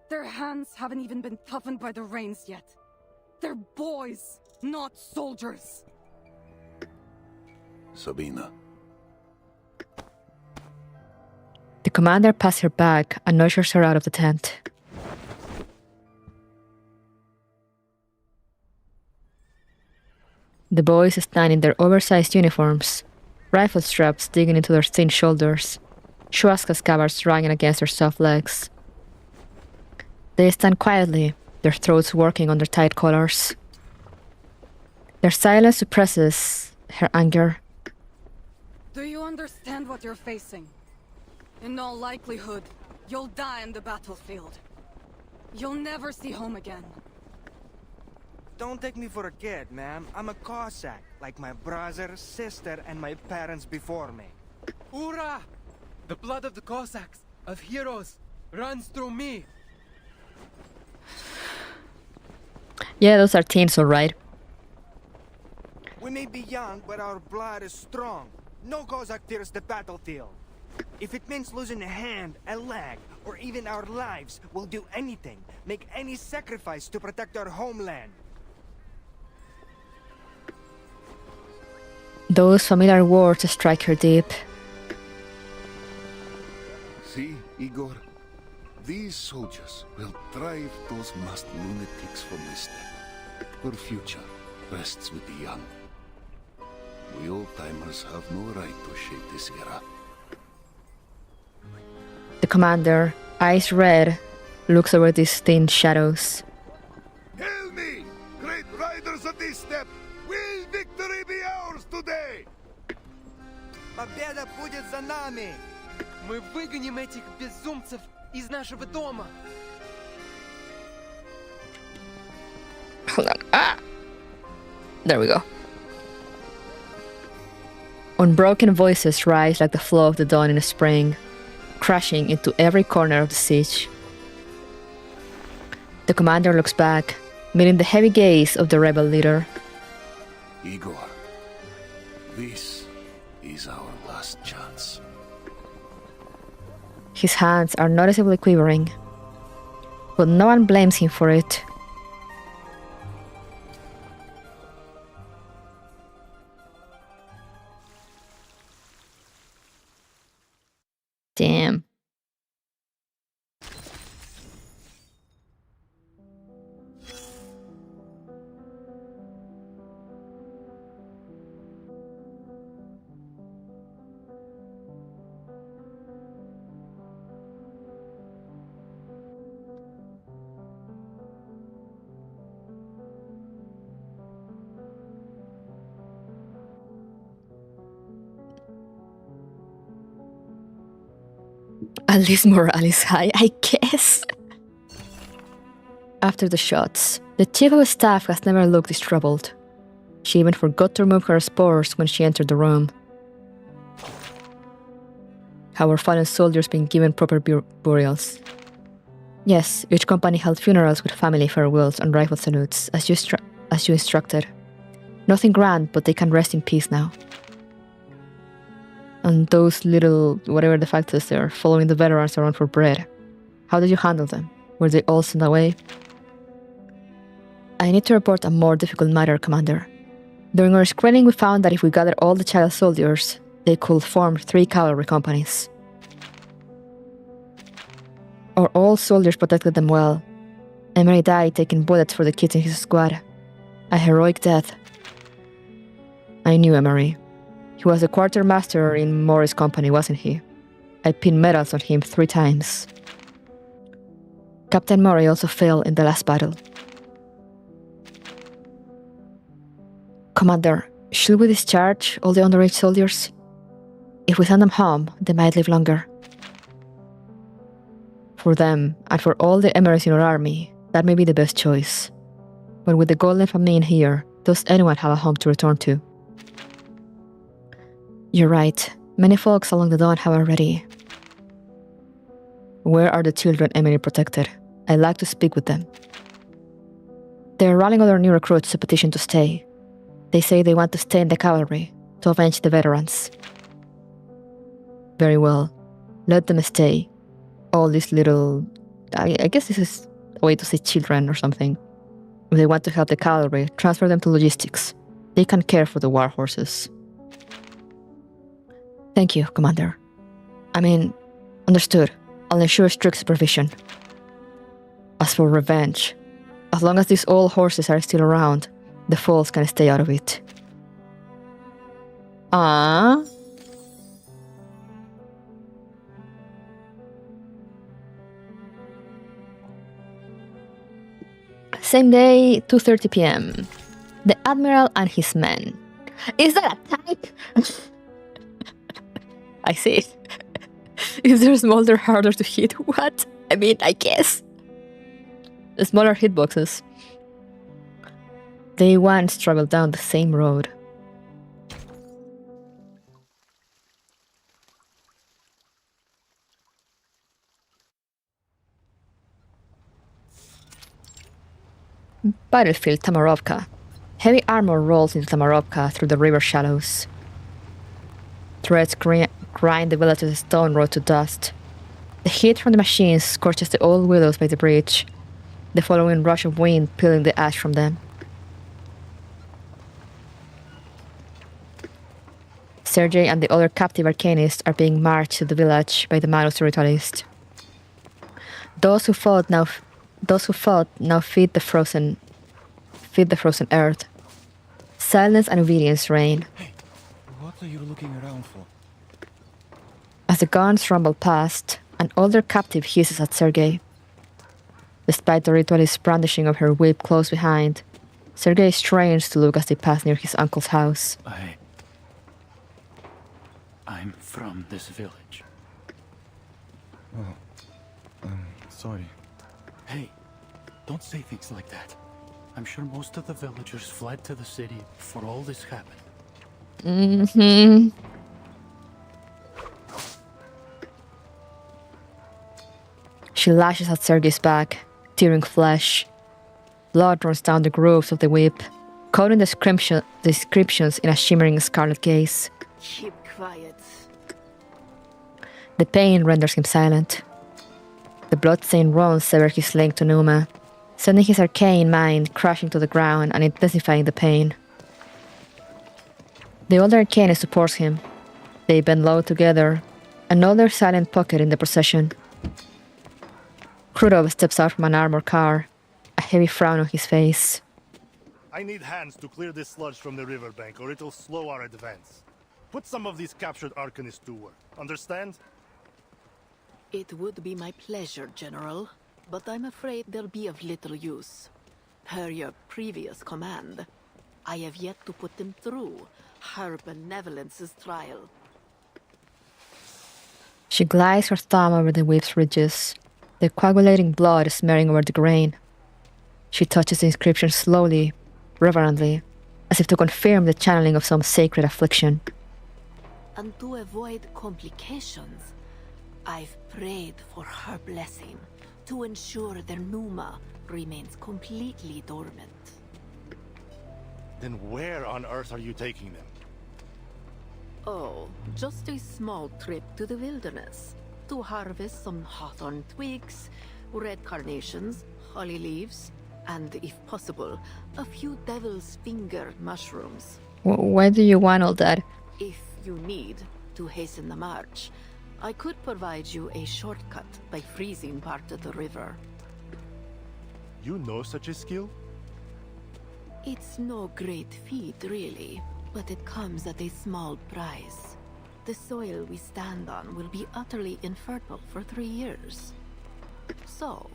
Their hands haven't even been toughened by the rains yet. They're boys, not soldiers. Sabina. The commander pats her back and ushers her out of the tent. The boys stand in their oversized uniforms, rifle straps digging into their thin shoulders, shuasca scabbards dragging against their soft legs. They stand quietly, their throats working under tight collars. Their silence suppresses her anger. Do you understand what you're facing? In all likelihood, you'll die on the battlefield. You'll never see home again. Don't take me for a kid, ma'am. I'm a Cossack, like my brother, sister, and my parents before me. Ura! The blood of the Cossacks, of heroes, runs through me. Yeah, those are teens, alright. We may be young, but our blood is strong. No Cossack fears the battlefield. If it means losing a hand, a leg, or even our lives, we'll do anything, make any sacrifice to protect our homeland. Those familiar words strike her deep. See, Igor? These soldiers will drive those masked lunatics from this step. Our future rests with the young. We old-timers have no right to shape this era. The commander, eyes red, looks over these thin shadows. Hail me, great riders of this step! Will victory be ours today? Победа будет за нами! Мы выгоним этих безумцев из нашего дома! Hold on. Ah! There we go. Unbroken voices rise like the flow of the dawn in a spring, crashing into every corner of the siege. The commander looks back, meeting the heavy gaze of the rebel leader. Igor, this is our last chance. His hands are noticeably quivering, but no one blames him for it. Damn. At least morale is high, I guess. After the shots, the chief of staff has never looked this troubled. She even forgot to remove her spurs when she entered the room. Have our fallen soldiers been given proper burials? Yes, each company held funerals with family farewells and rifle salutes, as you instructed. Nothing grand, but they can rest in peace now. And those little, whatever the fact is, they're following the veterans around for bread. How did you handle them? Were they all sent away? I need to report a more difficult matter, Commander. During our screening, we found that if we gathered all the child soldiers, they could form 3 cavalry companies. Our old soldiers protected them well. Emery died taking bullets for the kids in his squad. A heroic death. I knew Emery. He was a quartermaster in Morris' company, wasn't he? I pinned medals on him 3 times. Captain Murray also fell in the last battle. Commander, should we discharge all the underage soldiers? If we send them home, they might live longer. For them, and for all the Emirates in our army, that may be the best choice. But with the Golden Famine here, does anyone have a home to return to? You're right. Many folks along the Dawn have already. Where are the children Emily protected? I'd like to speak with them. They're rallying other new recruits to petition to stay. They say they want to stay in the cavalry, to avenge the veterans. Very well. Let them stay. All these little... I guess this is a way to say children or something. If they want to help the cavalry, transfer them to logistics. They can care for the war horses. Thank you, Commander. I mean, understood. I'll ensure strict supervision. As for revenge, as long as these old horses are still around, the fools can stay out of it. Ah. Same day, 2:30 p.m. The Admiral and his men. Is that a tank? I see. Is there smaller, harder to hit? What? I mean, I guess. The smaller hitboxes. They once traveled down the same road. Battlefield Tamarovka. Heavy armor rolls into Tamarovka through the river shallows. Threats grind the village's stone road to dust. The heat from the machines scorches the old willows by the bridge, the following rush of wind peeling the ash from them. Sergei and the other captive arcanists are being marched to the village by the Manus ritualist. Those who fought now feed the frozen earth. Silence and obedience reign. Hey, what are you looking around for? As the guns rumble past, an older captive hisses at Sergei. Despite the ritualist brandishing of her whip close behind, Sergei strains to look as they pass near his uncle's house. I'm from this village. Oh, I'm sorry. Hey, don't say things like that. I'm sure most of the villagers fled to the city before all this happened. Mm-hmm. She lashes at Sergei's back, tearing flesh. Blood runs down the grooves of the whip, coding the descriptions in a shimmering scarlet gaze. Keep quiet. The pain renders him silent. The bloodstained wounds sever his link to Numa, sending his arcane mind crashing to the ground and intensifying the pain. The older arcanist supports him. They bend low together, another silent pocket in the procession. Krudov steps out from an armored car, a heavy frown on his face. I need hands to clear this sludge from the riverbank, or it'll slow our advance. Put some of these captured arcanists to work. Understand? It would be my pleasure, General, but I'm afraid they'll be of little use. Per your previous command, I have yet to put them through her benevolence's trial. She glides her thumb over the whip's ridges, the coagulating blood smearing over the grain. She touches the inscription slowly, reverently, as if to confirm the channeling of some sacred affliction. And to avoid complications, I've prayed for her blessing to ensure their Numa remains completely dormant. Then where on earth are you taking them? Oh, just a small trip to the wilderness to harvest some hawthorn twigs, red carnations, holly leaves, and, if possible, a few devil's finger mushrooms. Why do you want all that? If you need to hasten the march, I could provide you a shortcut by freezing part of the river. You know such a skill? It's no great feat, really, but it comes at a small price. The soil we stand on will be utterly infertile for 3 years. So,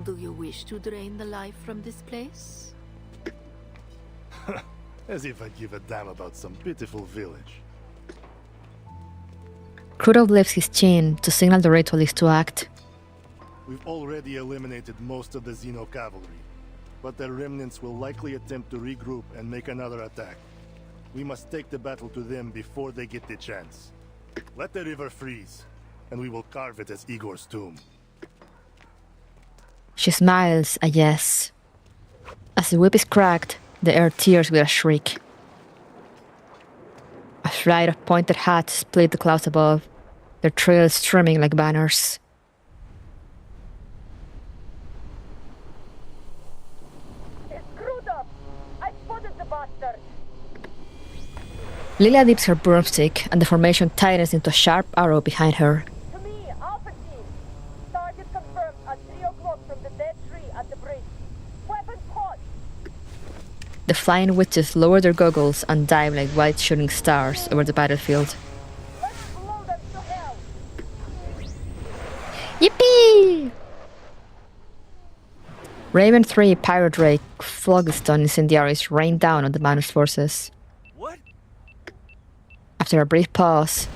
do you wish to drain the life from this place? As if I'd give a damn about some pitiful village. Krudov lifts his chin to signal the ritualist to act. We've already eliminated most of the Xeno cavalry, but their remnants will likely attempt to regroup and make another attack. We must take the battle to them before they get the chance. Let the river freeze, and we will carve it as Igor's tomb. She smiles a yes. As the whip is cracked, the air tears with a shriek. A flight of pointed hats split the clouds above, their trails streaming like banners. It's screwed up! I spotted the bastard! Lilia dips her broomstick, and the formation tightens into a sharp arrow behind her. To me, Alpha Team. Target confirmed at 3 o'clock from the dead tree at the bridge. Weapons hot. The flying witches lower their goggles and dive like white shooting stars over the battlefield. Yippee! Raven 3 Pirate Drake phlogiston incendiaries rain down on the Manus forces. After a brief pause,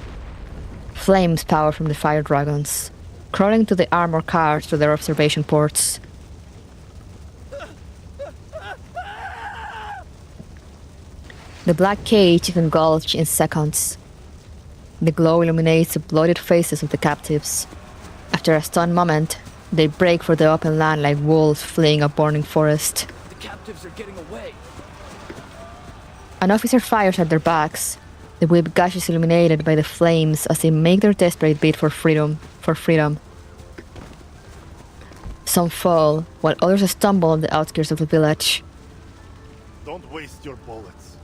flames power from the fire dragons, crawling to the armor cars through their observation ports. The black cage is engulfed in seconds. The glow illuminates the bloated faces of the captives. After a stunned moment, they break for the open land like wolves fleeing a burning forest. The captives are getting away. An officer fires at their backs, the whip gachas illuminated by the flames as they make their desperate bid for freedom. Some fall, while others stumble on the outskirts of the village. Don't waste your bullets.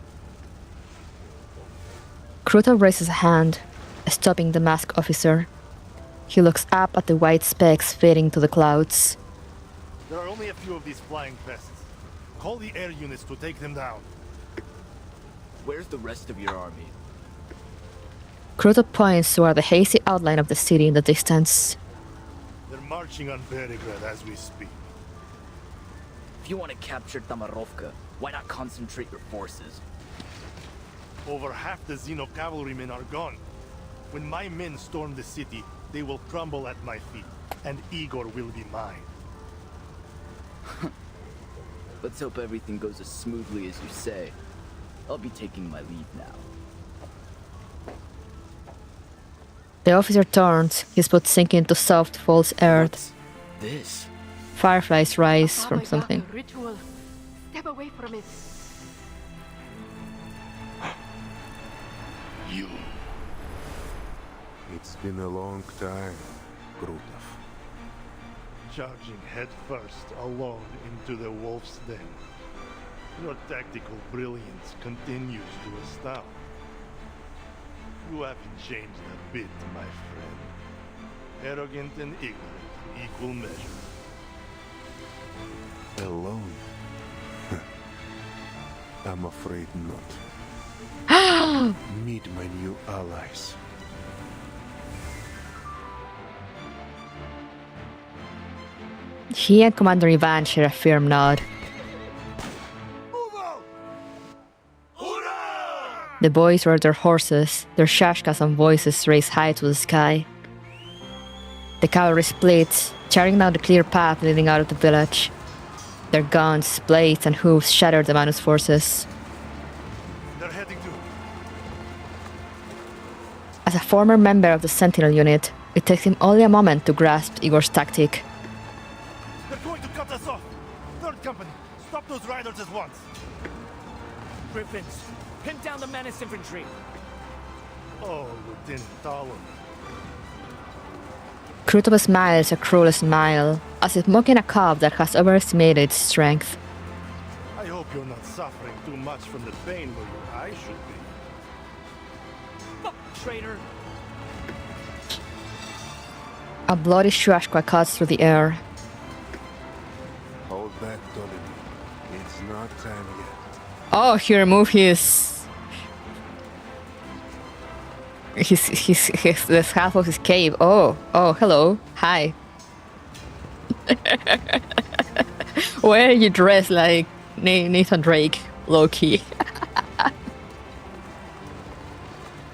Krutov raises a hand, stopping the masked officer. He looks up at the white specks fading to the clouds. There are only a few of these flying pests. Call the air units to take them down. Where's the rest of your army? Krutov points toward the hazy outline of the city in the distance. They're marching on Beregrad as we speak. If you want to capture Tamarovka, why not concentrate your forces? Over half the Xeno cavalrymen are gone. When my men storm the city, they will crumble at my feet, and Igor will be mine. Let's hope everything goes as smoothly as you say. I'll be taking my leave now. The officer turns, his boots sink into soft, false earth. This? Fireflies rise from something. Ritual. Step away from it. You. It's been a long time, Krutov. Charging headfirst, alone, into the wolf's den. Your tactical brilliance continues to astound. You haven't changed a bit, my friend. Arrogant and ignorant in equal measure. Alone? I'm afraid not. Meet my new allies. He and Commander Ivan share a firm nod. The boys ride their horses, their shashkas and voices raised high to the sky. The cavalry splits, charting down the clear path leading out of the village. Their guns, blades, and hooves shatter the Manus forces. They're heading to... As a former member of the Sentinel unit, it takes him only a moment to grasp Igor's tactic. They're going to cut us off! Third company, stop those riders at once! Griffins, pin down the Menace infantry. Oh, Lieutenant Talon. Krutov smiles a cruel smile, as if mocking a cub that has overestimated its strength. I hope you're not suffering too much from the pain where your eye should be. Fuck, traitor! A bloody swastika cuts through the air. Hold back, Ptolemy. It's not time yet. Oh, he removed the half of his cape. Oh, hello, hi. Why are you dressed like Nathan Drake, low-key?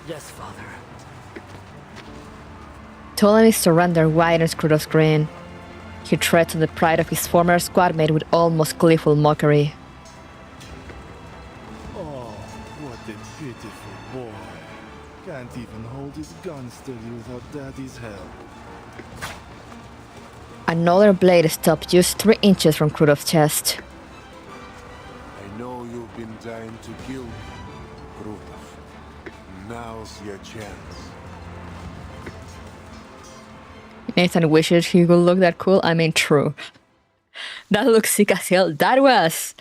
Yes, father. Ptolemy's surrender widens Krutov's grin. He treads on the pride of his former squadmate with almost gleeful mockery. Oh, what a pitiful boy. Can't even hold his gun steady without Daddy's help. Another blade stopped just 3 inches from Krutov's chest. I know you've been dying to kill, Krutov. Now's your chance. Nathan wishes he could look that cool. I mean, true. That looks sick as hell. That was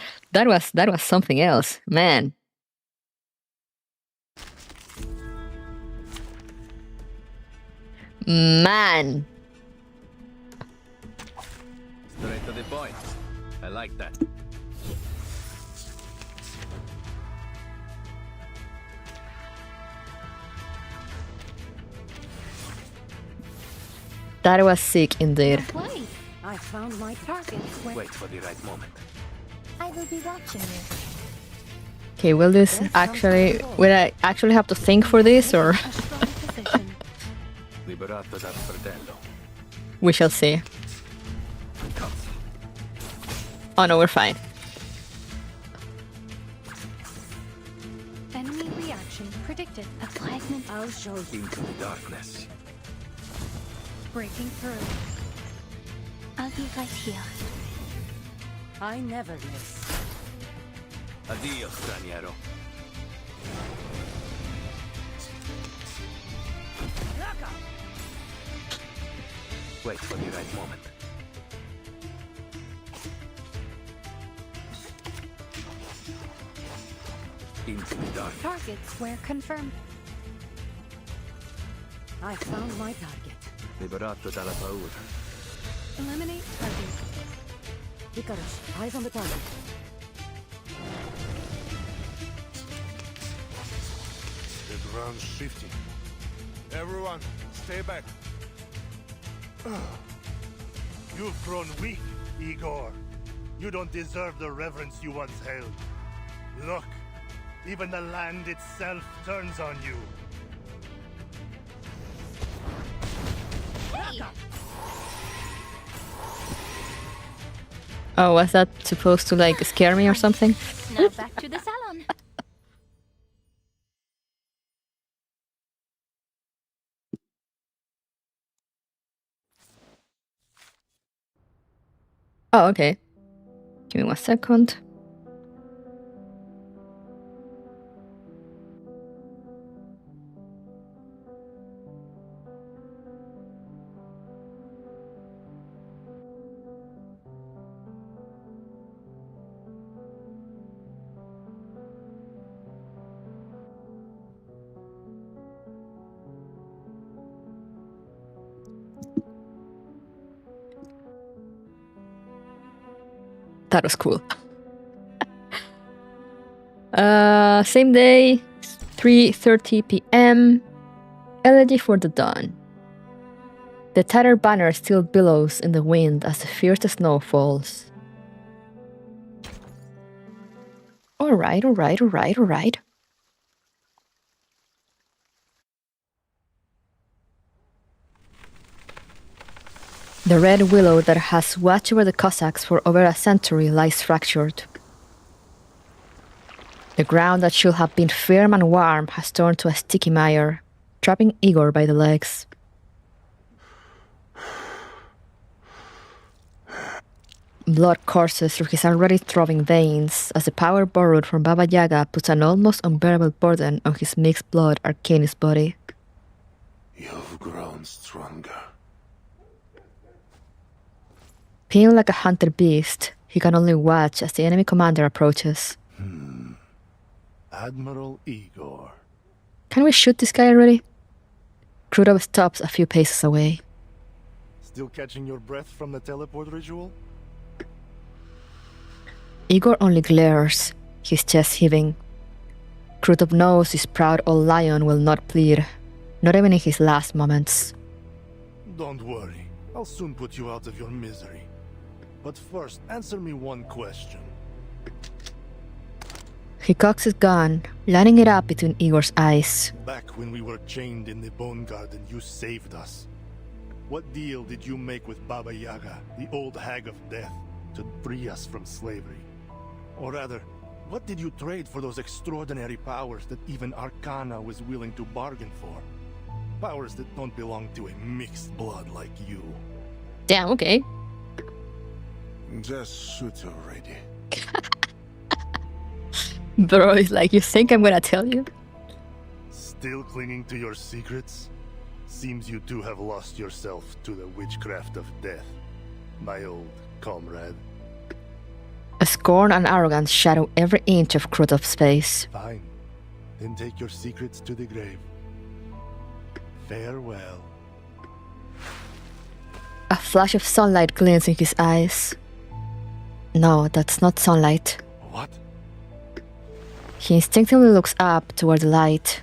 something else, man. Man. Straight to the point. I like that. That was sick indeed. Wait, I found my target. Wait for the right moment. I will be watching you. Okay, will I actually have to think for this, or Liberato dal fratello. we shall see. Oh no, we're fine. Enemy reaction predicted. A fragment. I'll show you. Into the darkness. Breaking through. I'll be right here. I never miss. Addio, straniero. Wait for the right moment. Into the dark. Target square confirmed. I found my target. Liberato dalla paura. Eliminate target. Icarus, eyes on the target. The ground's shifting. Everyone, stay back. You've grown weak, Igor. You don't deserve the reverence you once held. Look, even the land itself turns on you. Oh, was that supposed to like scare me or something? Now back to the salon. Oh, okay. Give me 1 second. That was cool. Same day, 3:30 p.m. Elegy for the dawn. The tattered banner still billows in the wind as the fierce snow falls. Alright. The red willow that has watched over the Cossacks for over a century lies fractured. The ground that should have been firm and warm has turned to a sticky mire, trapping Igor by the legs. Blood courses through his already throbbing veins as the power borrowed from Baba Yaga puts an almost unbearable burden on his mixed blood Arcanist body. You've grown stronger. Pinned like a hunted beast, he can only watch as the enemy commander approaches. Admiral Igor. Can we shoot this guy already? Krutov stops a few paces away. Still catching your breath from the teleport ritual? Igor only glares, his chest heaving. Krutov knows his proud old lion will not plead, not even in his last moments. Don't worry, I'll soon put you out of your misery. But first, answer me one question. He cocks his gun, lining it up between Igor's eyes. Back when we were chained in the Bone Garden, you saved us. What deal did you make with Baba Yaga, the old hag of death, to free us from slavery? Or rather, what did you trade for those extraordinary powers that even Arcana was willing to bargain for? Powers that don't belong to a mixed blood like you. Damn, okay. Just shoot already. Bro is like, you think I'm gonna tell you? Still clinging to your secrets? Seems you too have lost yourself to the witchcraft of death, my old comrade. A scorn and arrogance shadow every inch of Krutov's face. Fine. Then take your secrets to the grave. Farewell. A flash of sunlight glints in his eyes. No, that's not sunlight. What? He instinctively looks up toward the light.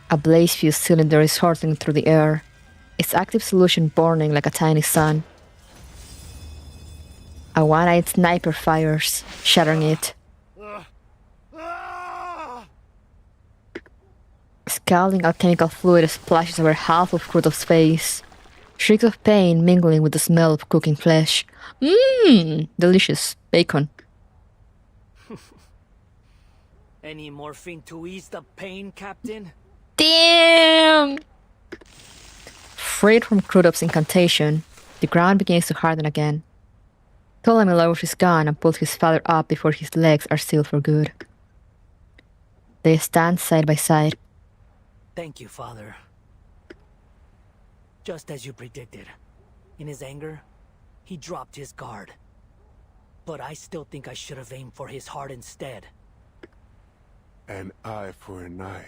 A blaze-fused cylinder is hurtling through the air, its active solution burning like a tiny sun. A one-eyed sniper fires, shattering it. Scalding alchemical fluid splashes over half of Krutov's face. Shrieks of pain mingling with the smell of cooking flesh. Mmm, delicious bacon. Any morphine to ease the pain, Captain? Damn! Freed from Krutov's incantation, the ground begins to harden again. Ptolemy lowers his gun and pulls his father up before his legs are sealed for good. They stand side by side. Thank you, Father. Just as you predicted. In his anger, he dropped his guard. But I still think I should have aimed for his heart instead. An eye for an eye.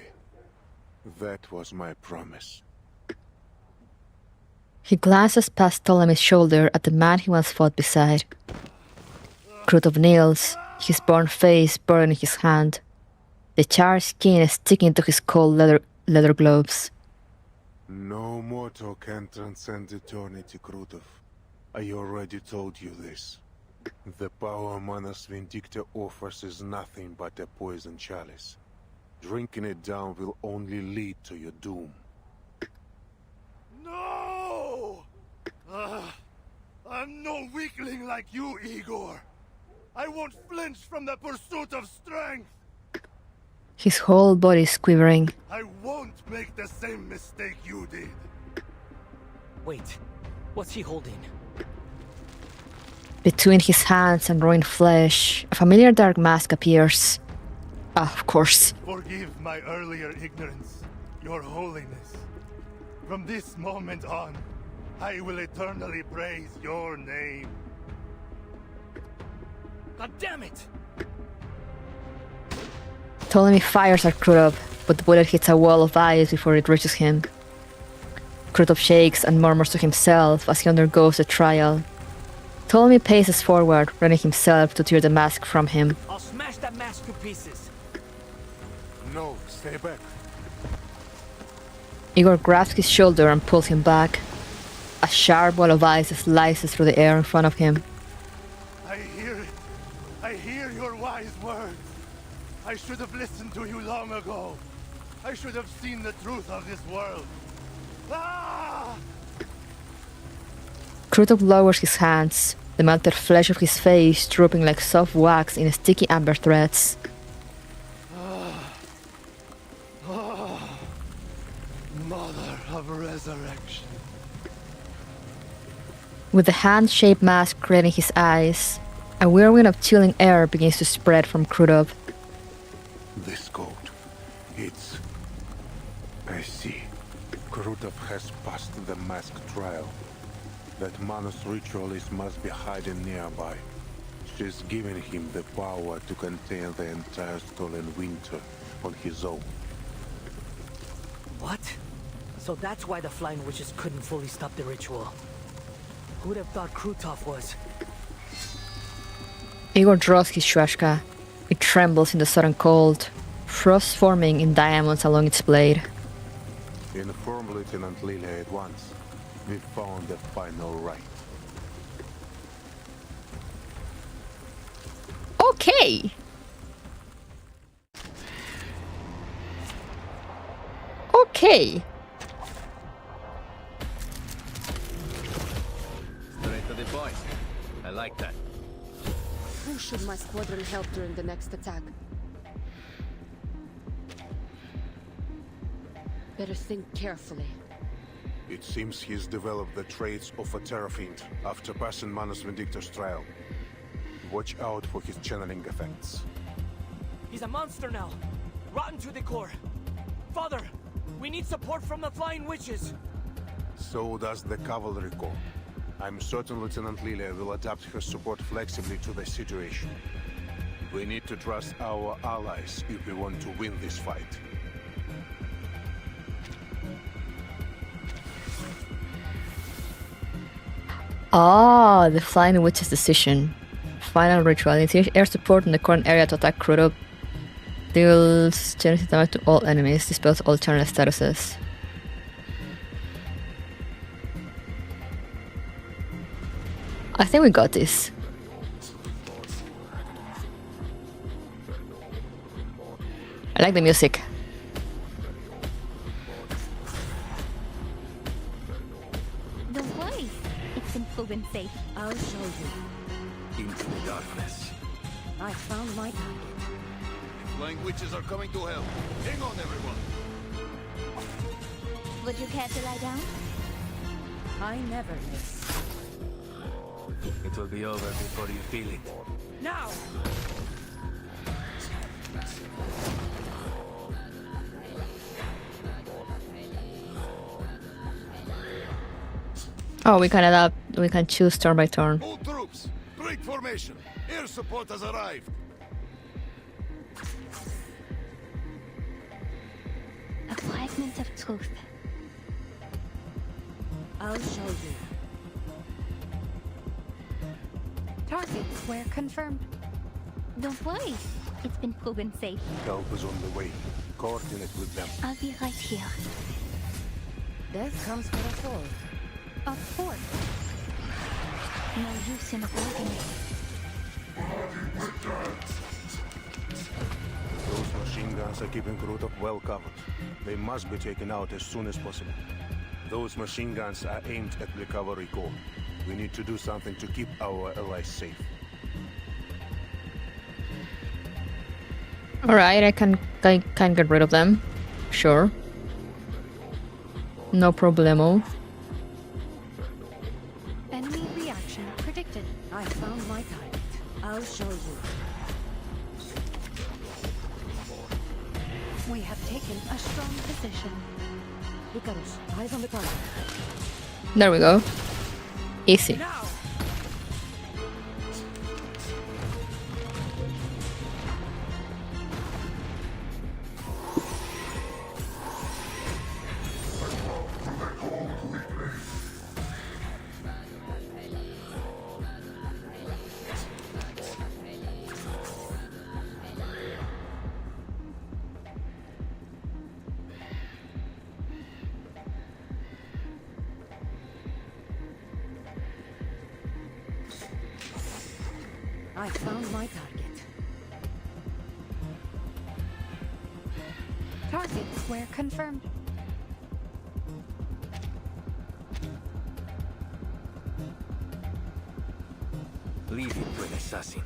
That was my promise. He glances past Ptolemy's shoulder at the man he once fought beside. Krutov kneels, his burned face burning his hand. The charred skin is sticking to his cold leather gloves. No mortal can transcend eternity, Krutov. I already told you this. The power Manus Vindicta offers is nothing but a poison chalice. Drinking it down will only lead to your doom. No! I'm no weakling like you, Igor. I won't flinch from the pursuit of strength. His whole body is quivering. I won't make the same mistake you did. Wait, what's he holding? Between his hands and ruined flesh, a familiar dark mask appears. Ah, of course. Forgive my earlier ignorance, Your Holiness. From this moment on, I will eternally praise your name. God damn it! Ptolemy fires at Krutov, but the bullet hits a wall of ice before it reaches him. Krutov shakes and murmurs to himself as he undergoes the trial. Ptolemy paces forward, running himself to tear the mask from him. I'll smash that mask to pieces. No, stay back. Igor grabs his shoulder and pulls him back. A sharp wall of ice slices through the air in front of him. I hear it. I hear your wise words. I should have listened to you long ago. I should have seen the truth of this world. Ah! Krutov lowers his hands, the melted flesh of his face drooping like soft wax in sticky amber threads. Mother of resurrection. With the hand-shaped mask creating his eyes, a whirlwind of chilling air begins to spread from Krutov. This coat, it's... I see. Krutov has passed the mask trial. That Manus ritualist must be hiding nearby. She's given him the power to contain the entire stolen winter on his own. What? So that's why the Flying Witches couldn't fully stop the ritual. Who'd have thought Krutov was? Igor draws his swastika. It trembles in the sudden cold, frost forming in diamonds along its blade. Inform Lieutenant Lilia at once. We found the final rite. Okay! Okay! Straight to the point. I like that. Who should my squadron help during the next attack? Better think carefully. It seems he's developed the traits of a Terrafiend after passing Manus Vindicta's trial. Watch out for his channeling effects. He's a monster now. Rotten to the core. Father, we need support from the Flying Witches. So does the Cavalry Corps. I'm certain Lieutenant Lilia will adapt her support flexibly to the situation. We need to trust our allies if we want to win this fight. Ah, the Flying Witch's decision. Final ritual. Initiate air support in the current area to attack Kruto. Deals genetic damage to all enemies. Dispels alternate statuses. I think we got this. I like the music. Don't worry, it's been proven safe. I'll show you. Into the darkness. I found my target. Flying witches are coming to help. Hang on, everyone. Would you care to lie down? I never miss. It will be over before you feel it. Now! Oh, we can adapt. We can choose turn by turn. All troops, break formation. Air support has arrived. A fragment of truth. I'll show you. Target square confirmed. Don't worry, it's been proven safe. Help is on the way. Coordinate with them. I'll be right here. Death comes for us all. A fort. No use in avoiding it. Those machine guns are keeping Kruto well covered. They must be taken out as soon as possible. Those machine guns are aimed at the cavalry corps. We need to do something to keep our allies safe. Alright, I can get rid of them. Sure. No problemo. Enemy reaction predicted. I found my target. I'll show you. We have taken a strong position. Icarus, eyes on the target. There we go. Easy. Now! I found my target. Target square confirmed. Leave it to an assassin.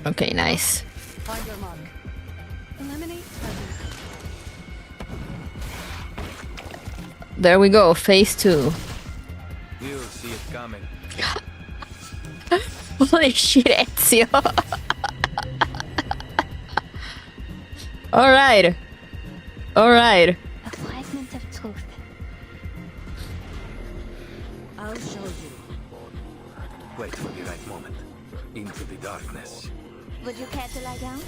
Okay, nice. Find your mark. Eliminate target. There we go, phase 2. You'll see it coming. Holy shit, Ezio. Alright. Alright. A fragment of truth. I'll show you. Wait for the right moment. Into the darkness. Would you care to lie down?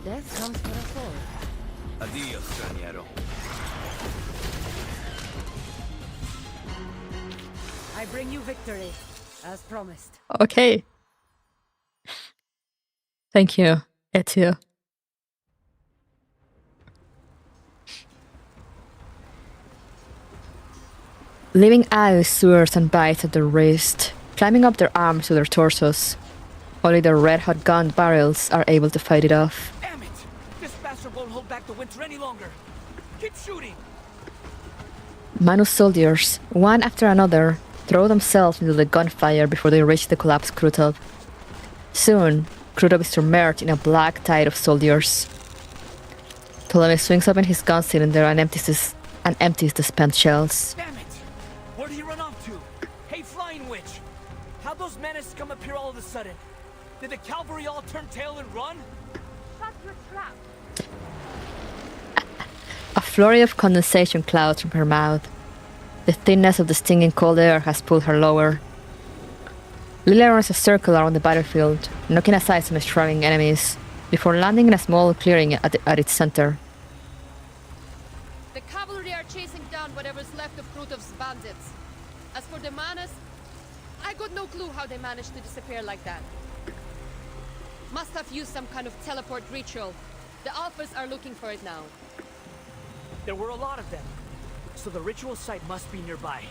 Death comes for us all. Adios, straniero. I bring you victory, as promised. Okay. Thank you, Ezio. Leaving eyes, sewers, and bites at their wrist, climbing up their arms to their torsos. Only their red-hot gun barrels are able to fight it off. Damn it! This bastard won't hold back the winter any longer. Keep shooting! Manu's soldiers, one after another, throw themselves into the gunfire before they reach the collapsed Kruto. Soon, Kruto is submerged in a black tide of soldiers. Ptolemy swings open his gun cylinder and empties the spent shells. Damn it! Where did he run off to? Hey, Flying Witch! How'd those menaces come up here all of a sudden? Did the cavalry all turn tail and run? Shut your trap! A flurry of condensation clouds from her mouth. The thinness of the stinging cold air has pulled her lower. Lilia runs a circle around the battlefield, knocking aside some struggling enemies, before landing in a small clearing at its center. The cavalry down whatever's left of Krutov's bandits. As for the Manas, I got no clue how they managed to disappear like that. Must have used some kind of teleport ritual. The Alphas are looking for it now. There were a lot of them, so the ritual site must be nearby.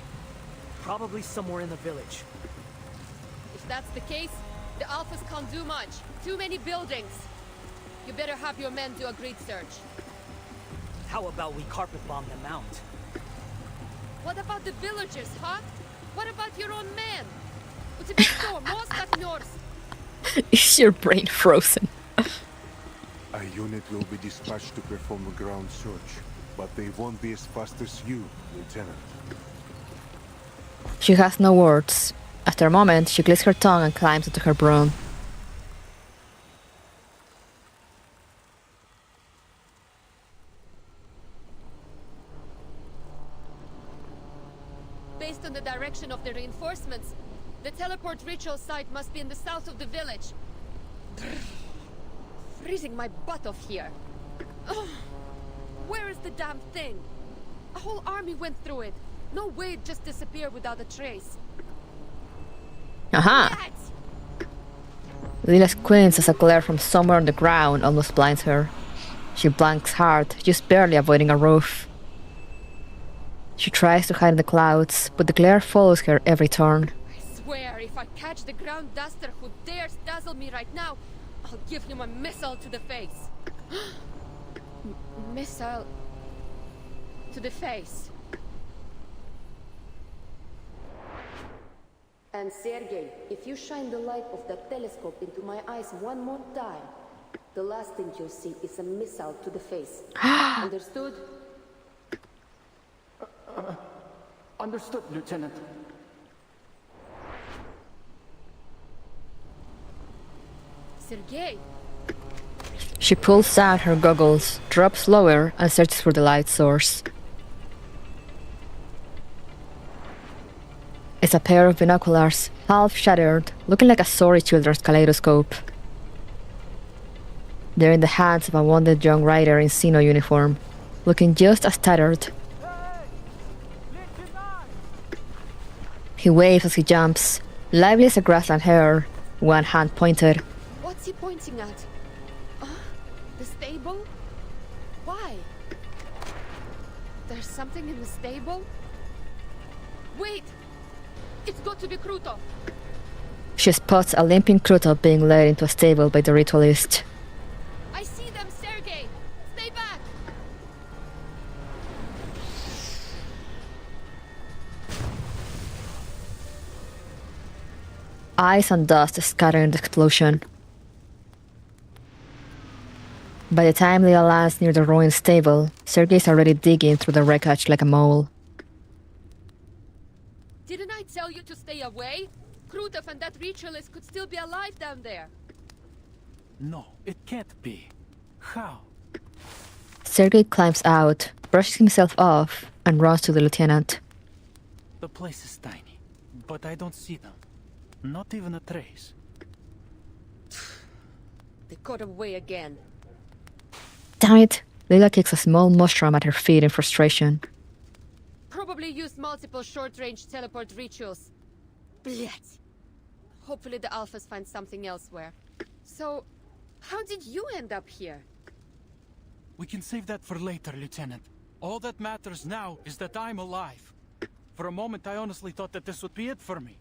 Probably somewhere in the village. If that's the case, the Alphas can't do much. Too many buildings. You better have your men do a grid search. How about we carpet bomb them out? What about the villagers, huh? What about your own men? What's a big storm? Is your brain frozen? A unit will be dispatched to perform a ground search, but they won't be as fast as you, Lieutenant. She has no words. After a moment, she clicks her tongue and climbs into her broom. Based on the direction of the reinforcements, the teleport ritual site must be in the south of the village. Freezing my butt off here. Ugh. Where is the damn thing? A whole army went through it. No way it just disappeared without a trace. Aha! Lila squints as a glare from somewhere on the ground almost blinds her. She blinks hard, just barely avoiding a roof. She tries to hide in the clouds, but the glare follows her every turn. I swear, if I catch the ground duster who dares dazzle me right now, I'll give him a missile to the face. Missile to the face. And Sergei, if you shine the light of that telescope into my eyes one more time, the last thing you'll see is a missile to the face. Understood? Understood, Lieutenant. Sergei! She pulls out her goggles, drops lower, and searches for the light source. It's a pair of binoculars, half shattered, looking like a sorry children's kaleidoscope. They're in the hands of a wounded young rider in Xeno uniform, looking just as tattered. He waves as he jumps, lively as a grassland hare, one hand pointed. What's he pointing at? The stable? Why? There's something in the stable? Wait! It's got to be Krutov! She spots a limping Krutov being led into a stable by the ritualist. I see them, Sergei! Stay back! Ice and dust scatter in the explosion. By the time Leah lands near the ruined stable, Sergei's already digging through the wreckage like a mole. Didn't I tell you to stay away? Krutov and that ritualist could still be alive down there. No, it can't be. How? Sergei climbs out, brushes himself off, and runs to the lieutenant. The place is tiny, but I don't see them. Not even a trace. They got away again. Damn it! Lila kicks a small mushroom at her feet in frustration. Probably used multiple short-range teleport rituals. Blech. Hopefully the Alphas find something elsewhere. So, how did you end up here? We can save that for later, Lieutenant. All that matters now is that I'm alive. For a moment, I honestly thought that this would be it for me.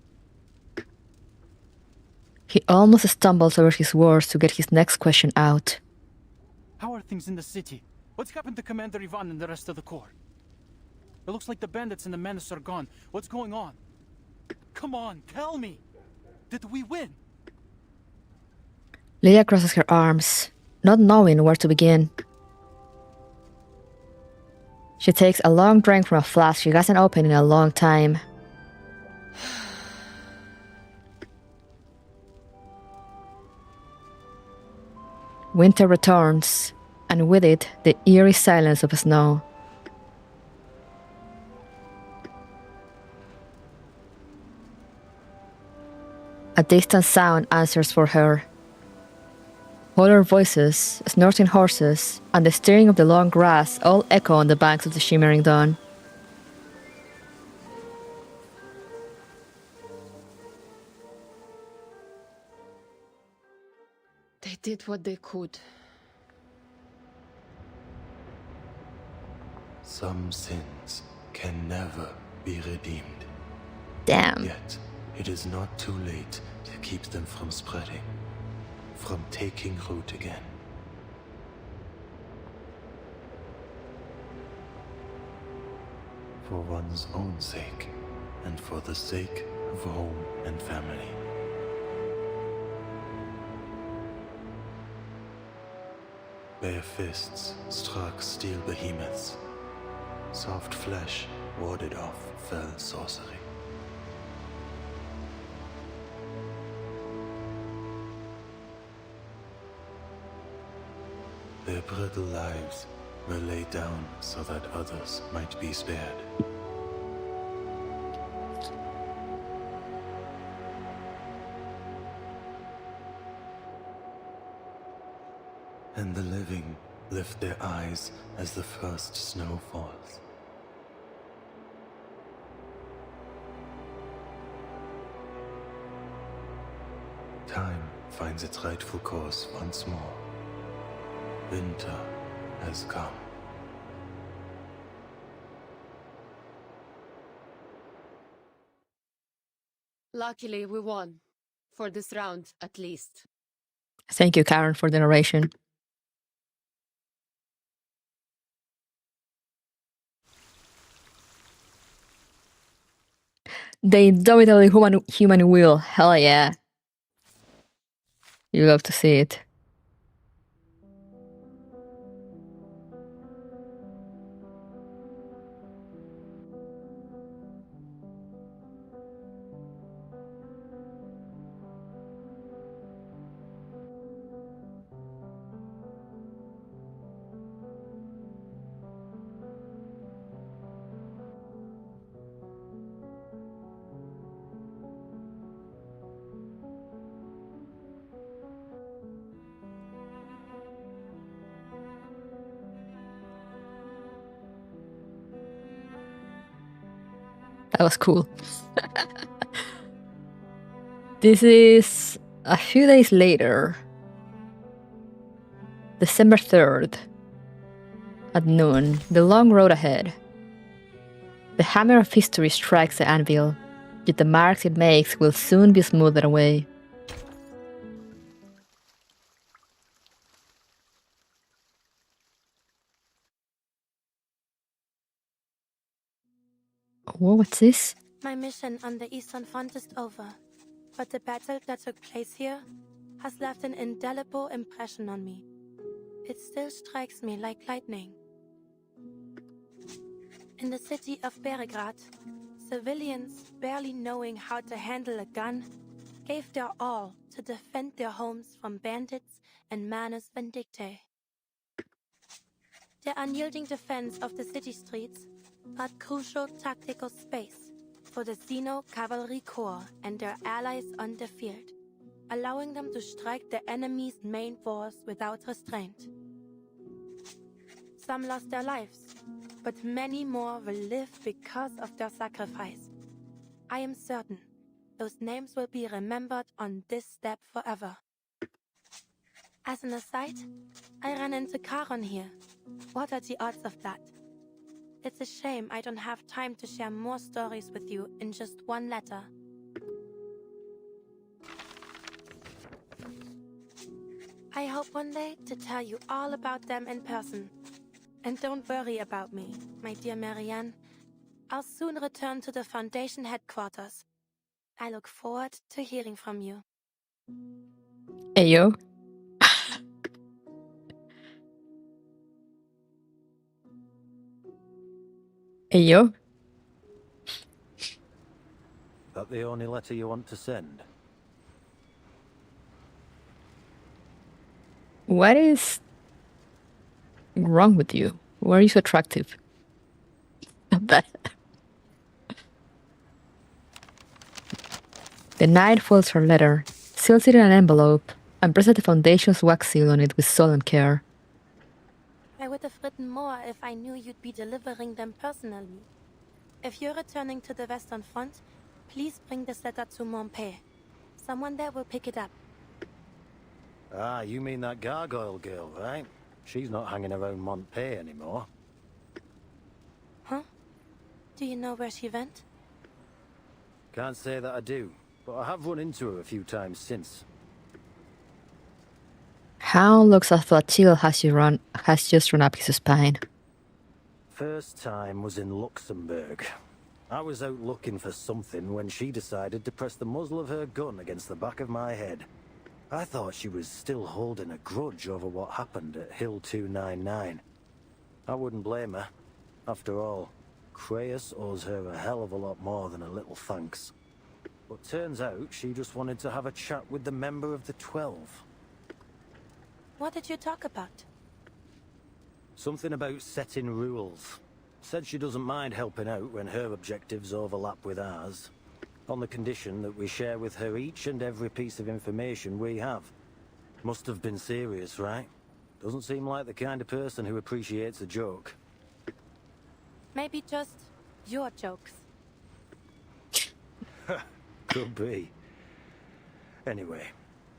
He almost stumbles over his words to get his next question out. How are things in the city? What's happened to Commander Ivan and the rest of the Corps? It looks like the bandits and the menace are gone. What's going on? Come on, tell me! Did we win? Leah crosses her arms, not knowing where to begin. She takes a long drink from a flask she hasn't opened in a long time. Winter returns, and with it, the eerie silence of snow. A distant sound answers for her. Holler voices, snorting horses, and the stirring of the long grass all echo on the banks of the shimmering dawn. did what they could. Some sins can never be redeemed. Damn. Yet, it is not too late to keep them from spreading, from taking root again. For one's own sake, and for the sake of home and family. Bare fists struck steel behemoths. Soft flesh warded off fell sorcery. Their brittle lives were laid down so that others might be spared. And the living lift their eyes as the first snow falls. Time finds its rightful course once more. Winter has come. Luckily, we won. For this round, at least. Thank you, Karen, for the narration. The indomitable human will. Hell yeah. You love to see it. That was cool. This is a few days later. December 3rd. At noon, the long road ahead. The hammer of history strikes the anvil, yet the marks it makes will soon be smoothed away. Whoa, what's this? My mission on the Eastern Front is over, but the battle that took place here has left an indelible impression on me. It still strikes me like lightning. In the city of Belgrade, civilians, barely knowing how to handle a gun, gave their all to defend their homes from bandits and manus vindictae. Their unyielding defense of the city streets brought crucial tactical space for the Xeno Cavalry Corps and their allies on the field, allowing them to strike the enemy's main force without restraint. Some lost their lives, but many more will live because of their sacrifice. I am certain those names will be remembered on this step forever. As an aside, I ran into Charon here. What are the odds of that? It's a shame I don't have time to share more stories with you in just one letter. I hope one day to tell you all about them in person. And don't worry about me, my dear Marianne. I'll soon return to the Foundation headquarters. I look forward to hearing from you. Ayo. Ayo. That the only letter you want to send? What is wrong with you? Why are you so attractive? The knight folds her letter, seals it in an envelope, and presses the Foundation's wax seal on it with solemn care. I would have written more if I knew you'd be delivering them personally. If you're returning to the Western Front, please bring this letter to Montpellier. Someone there will pick it up. Ah, you mean that gargoyle girl, right? She's not hanging around Montpay anymore. Huh? Do you know where she went? Can't say that I do, but I have run into her a few times since. Hound looks as though a chill has just run up his spine. First time was in Luxembourg. I was out looking for something when she decided to press the muzzle of her gun against the back of my head. I thought she was still holding a grudge over what happened at Hill 299. I wouldn't blame her. After all, Creus owes her a hell of a lot more than a little thanks. But turns out she just wanted to have a chat with the member of the 12. What did you talk about? Something about setting rules. Said she doesn't mind helping out when her objectives overlap with ours, on the condition that we share with her each and every piece of information we have. Must have been serious, right? Doesn't seem like the kind of person who appreciates a joke. Maybe just your jokes. Could be. Anyway,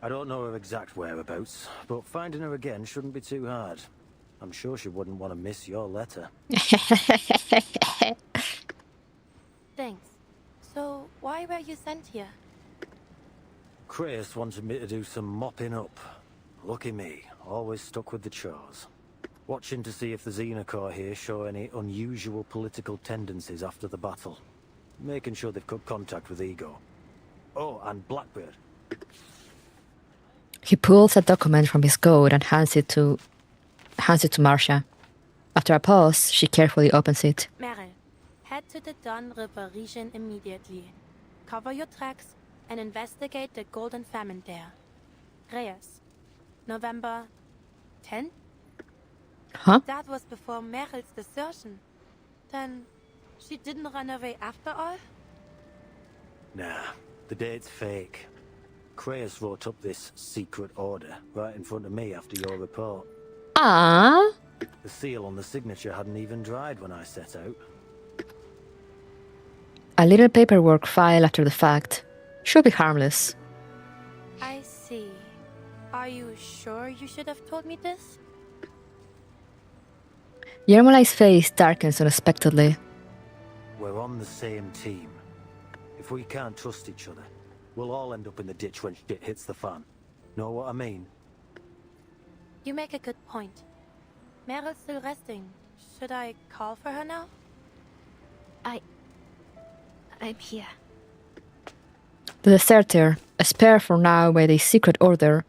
I don't know her exact whereabouts, but finding her again shouldn't be too hard. I'm sure she wouldn't want to miss your letter. Thanks. So, why were you sent here? Creus wanted me to do some mopping up. Lucky me, always stuck with the chores. Watching to see if the Xenocore here show any unusual political tendencies after the battle. Making sure they've cut contact with Ego. Oh, and Blackbird. He pulls a document from his coat and hands it to Marcia. After a pause, she carefully opens it. Meryl, head to the Don River region immediately. Cover your tracks and investigate the Golden Famine there. Reyes, November 10th? Huh? That was before Meryl's desertion. Then, she didn't run away after all? Nah, the date's fake. Creus wrote up this secret order right in front of me after your report. Ah. The seal on the signature hadn't even dried when I set out. A little paperwork file after the fact. Should be harmless. I see. Are you sure you should have told me this? Yermolai's face darkens unexpectedly. We're on the same team. If we can't trust each other, we'll all end up in the ditch when shit hits the fan. Know what I mean? You make a good point. Meryl's still resting. Should I call for her now? I'm here. The deserter, a spare for now by the secret order,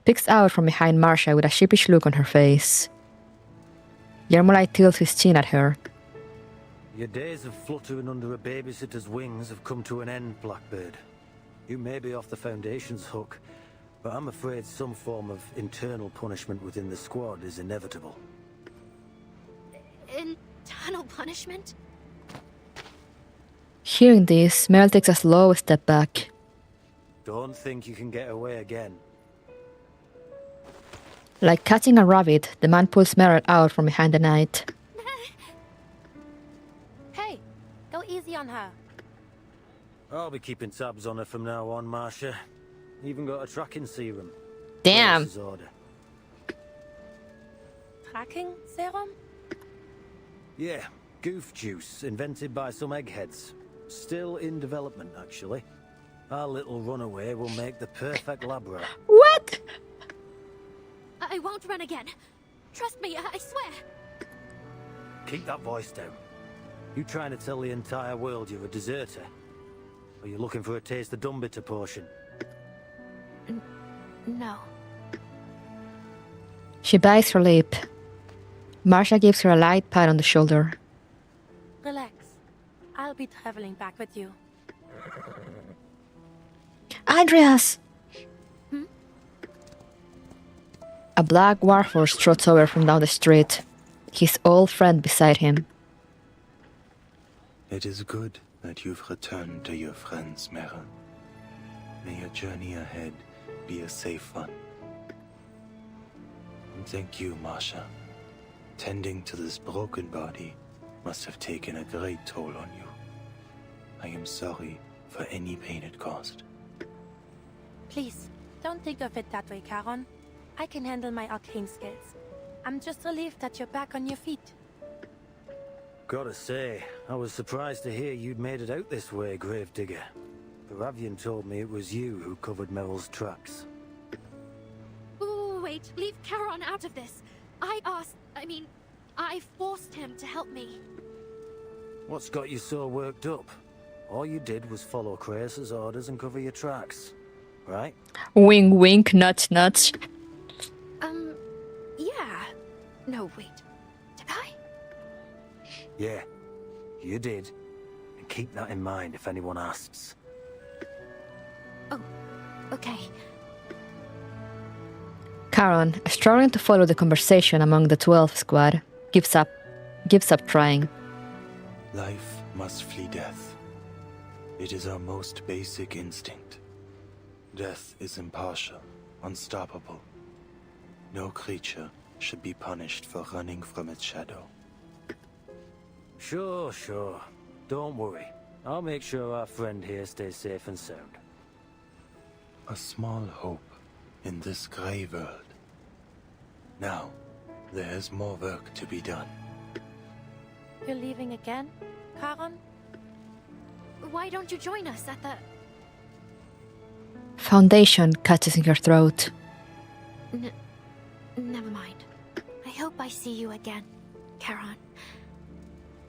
peeks out from behind Marcia with a sheepish look on her face. Yermolai tilts his chin at her. Your days of fluttering under a babysitter's wings have come to an end, Blackbird. You may be off the Foundation's hook, but I'm afraid some form of internal punishment within the squad is inevitable. Internal punishment? Hearing this, Meryl takes a slow step back. Don't think you can get away again. Like catching a rabbit, the man pulls Meryl out from behind the knight. Hey, go easy on her. I'll be keeping tabs on her from now on, Marcia. Even got a tracking serum. Damn. Creus's order. Tracking serum? Yeah, goof juice, invented by some eggheads. Still in development, actually. Our little runaway will make the perfect lab rat. What? I won't run again. Trust me, I swear. Keep that voice down. You trying to tell the entire world you're a deserter? Or are you looking for a taste the Dumbitter portion? No. She bites her lip. Marcia gives her a light pat on the shoulder. Relax. I'll be traveling back with you. Andreas! A black warhorse trots over from down the street, his old friend beside him. It is good that you've returned to your friends, Meryl. May your journey ahead be a safe one. And thank you, Marcia. Tending to this broken body must have taken a great toll on you. I am sorry for any pain it caused. Please, don't think of it that way, Charon. I can handle my arcane skills. I'm just relieved that you're back on your feet. Gotta say, I was surprised to hear you'd made it out this way, Gravedigger. Paravian told me it was you who covered Meryl's tracks. Ooh, wait, leave Charon out of this. I forced him to help me. What's got you so worked up? All you did was follow Kratos' orders and cover your tracks, right? Wink, wink, nudge, nudge. Yeah. No, wait. Did I? Yeah, you did. And keep that in mind if anyone asks. Oh, okay. Charon, struggling to follow the conversation among the 12 squad, gives up trying. Life must flee death. It is our most basic instinct. Death is impartial, unstoppable. No creature should be punished for running from its shadow. Sure. Don't worry. I'll make sure our friend here stays safe and sound. A small hope in this grey world. Now, there is more work to be done. You're leaving again, Charon? Why don't you join us at the... Foundation catches in her throat. Never mind. I hope I see you again, Charon.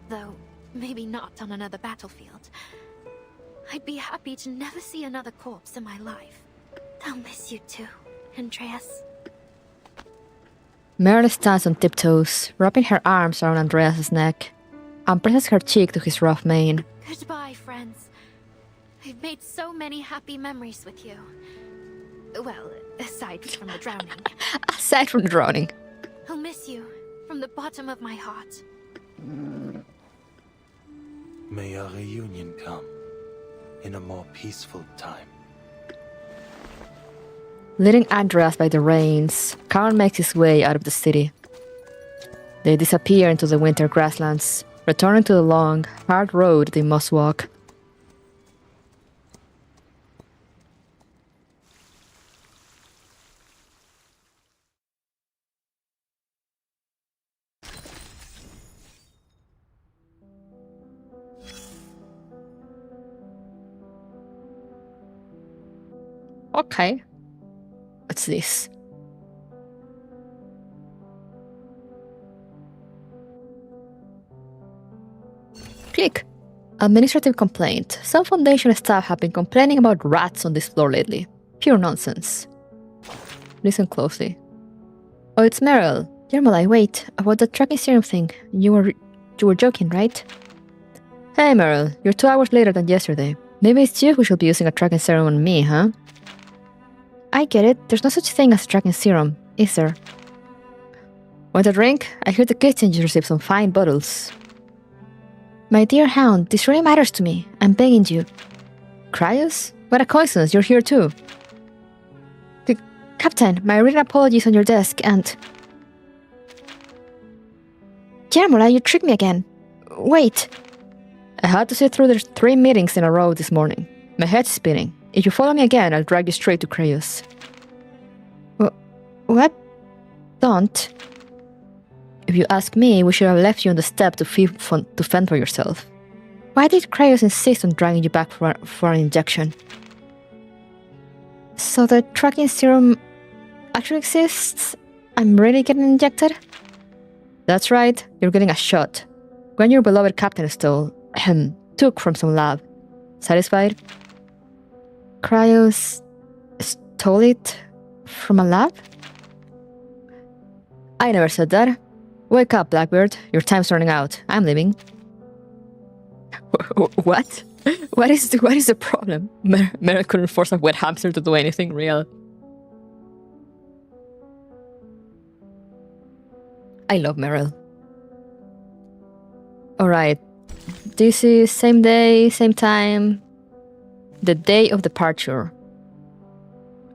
Though, maybe not on another battlefield. I'd be happy to never see another corpse in my life. I'll miss you too, Andreas. Meryl stands on tiptoes, wrapping her arms around Andreas' neck, and presses her cheek to his rough mane. Goodbye, friends. I've made so many happy memories with you. Well, aside from the drowning. Aside from the drowning. I'll miss you from the bottom of my heart. May our reunion come in a more peaceful time. Leading Andreas by the reins, Charon makes his way out of the city. They disappear into the winter grasslands, returning to the long, hard road they must walk. Okay. What's this? Click. Administrative complaint. Some Foundation staff have been complaining about rats on this floor lately. Pure nonsense. Listen closely. Oh, it's Meryl. Yermolai, wait. About the tracking serum thing. You were joking, right? Hey, Meryl. You're 2 hours later than yesterday. Maybe it's you who should be using a tracking serum on me, huh? I get it. There's no such thing as a tracking serum, is there? Want a drink? I hear the kitchen just received some fine bottles. My dear Hound, this really matters to me. I'm begging you. Cryos? What a coincidence, you're here too. Captain, my written apologies on your desk and... Jermola, you tricked me again. Wait. I had to sit through the 3 meetings in a row this morning. My head's spinning. If you follow me again, I'll drag you straight to Cryos. What? Don't. If you ask me, we should have left you on the step to fend for yourself. Why did Cryos insist on dragging you back for an injection? So the tracking serum actually exists? I'm really getting injected? That's right, you're getting a shot. When your beloved captain took from some lab. Satisfied? Cryos stole it from a lab? I never said that. Wake up, Blackbird. Your time's running out. I'm leaving. What? What is the problem? Meryl couldn't force a wet hamster to do anything real. I love Meryl. Alright. This is same day, same time. The day of departure.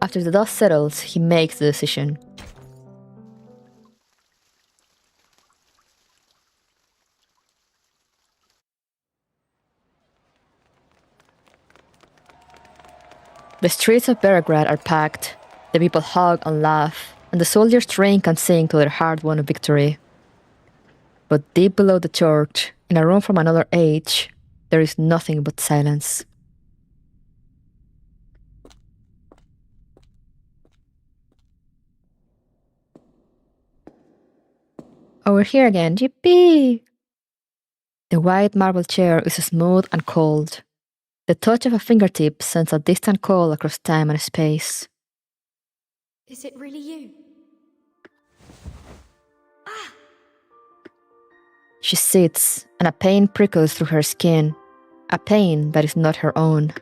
After the dust settles, he makes the decision. The streets of Beregrad are packed. The people hug and laugh. and the soldiers drink and sing to their hard-won victory. But deep below the church, in a room from another age, there is nothing but silence. Oh, we're here again, yippee! The white marble chair is smooth and cold. The touch of a fingertip sends a distant call across time and space. Is it really you? She sits, and a pain prickles through her skin, a pain that is not her own.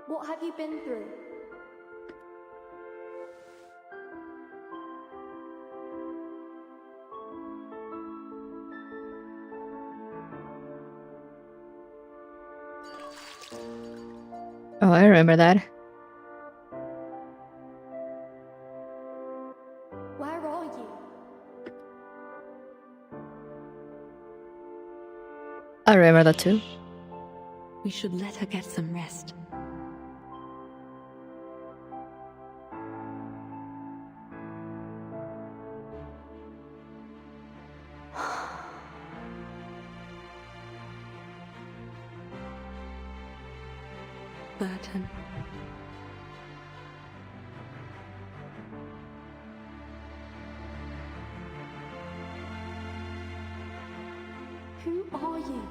What have you been through? Oh, I remember that. Where are you? I remember that too. We should let her get some rest. Burton. Who are you?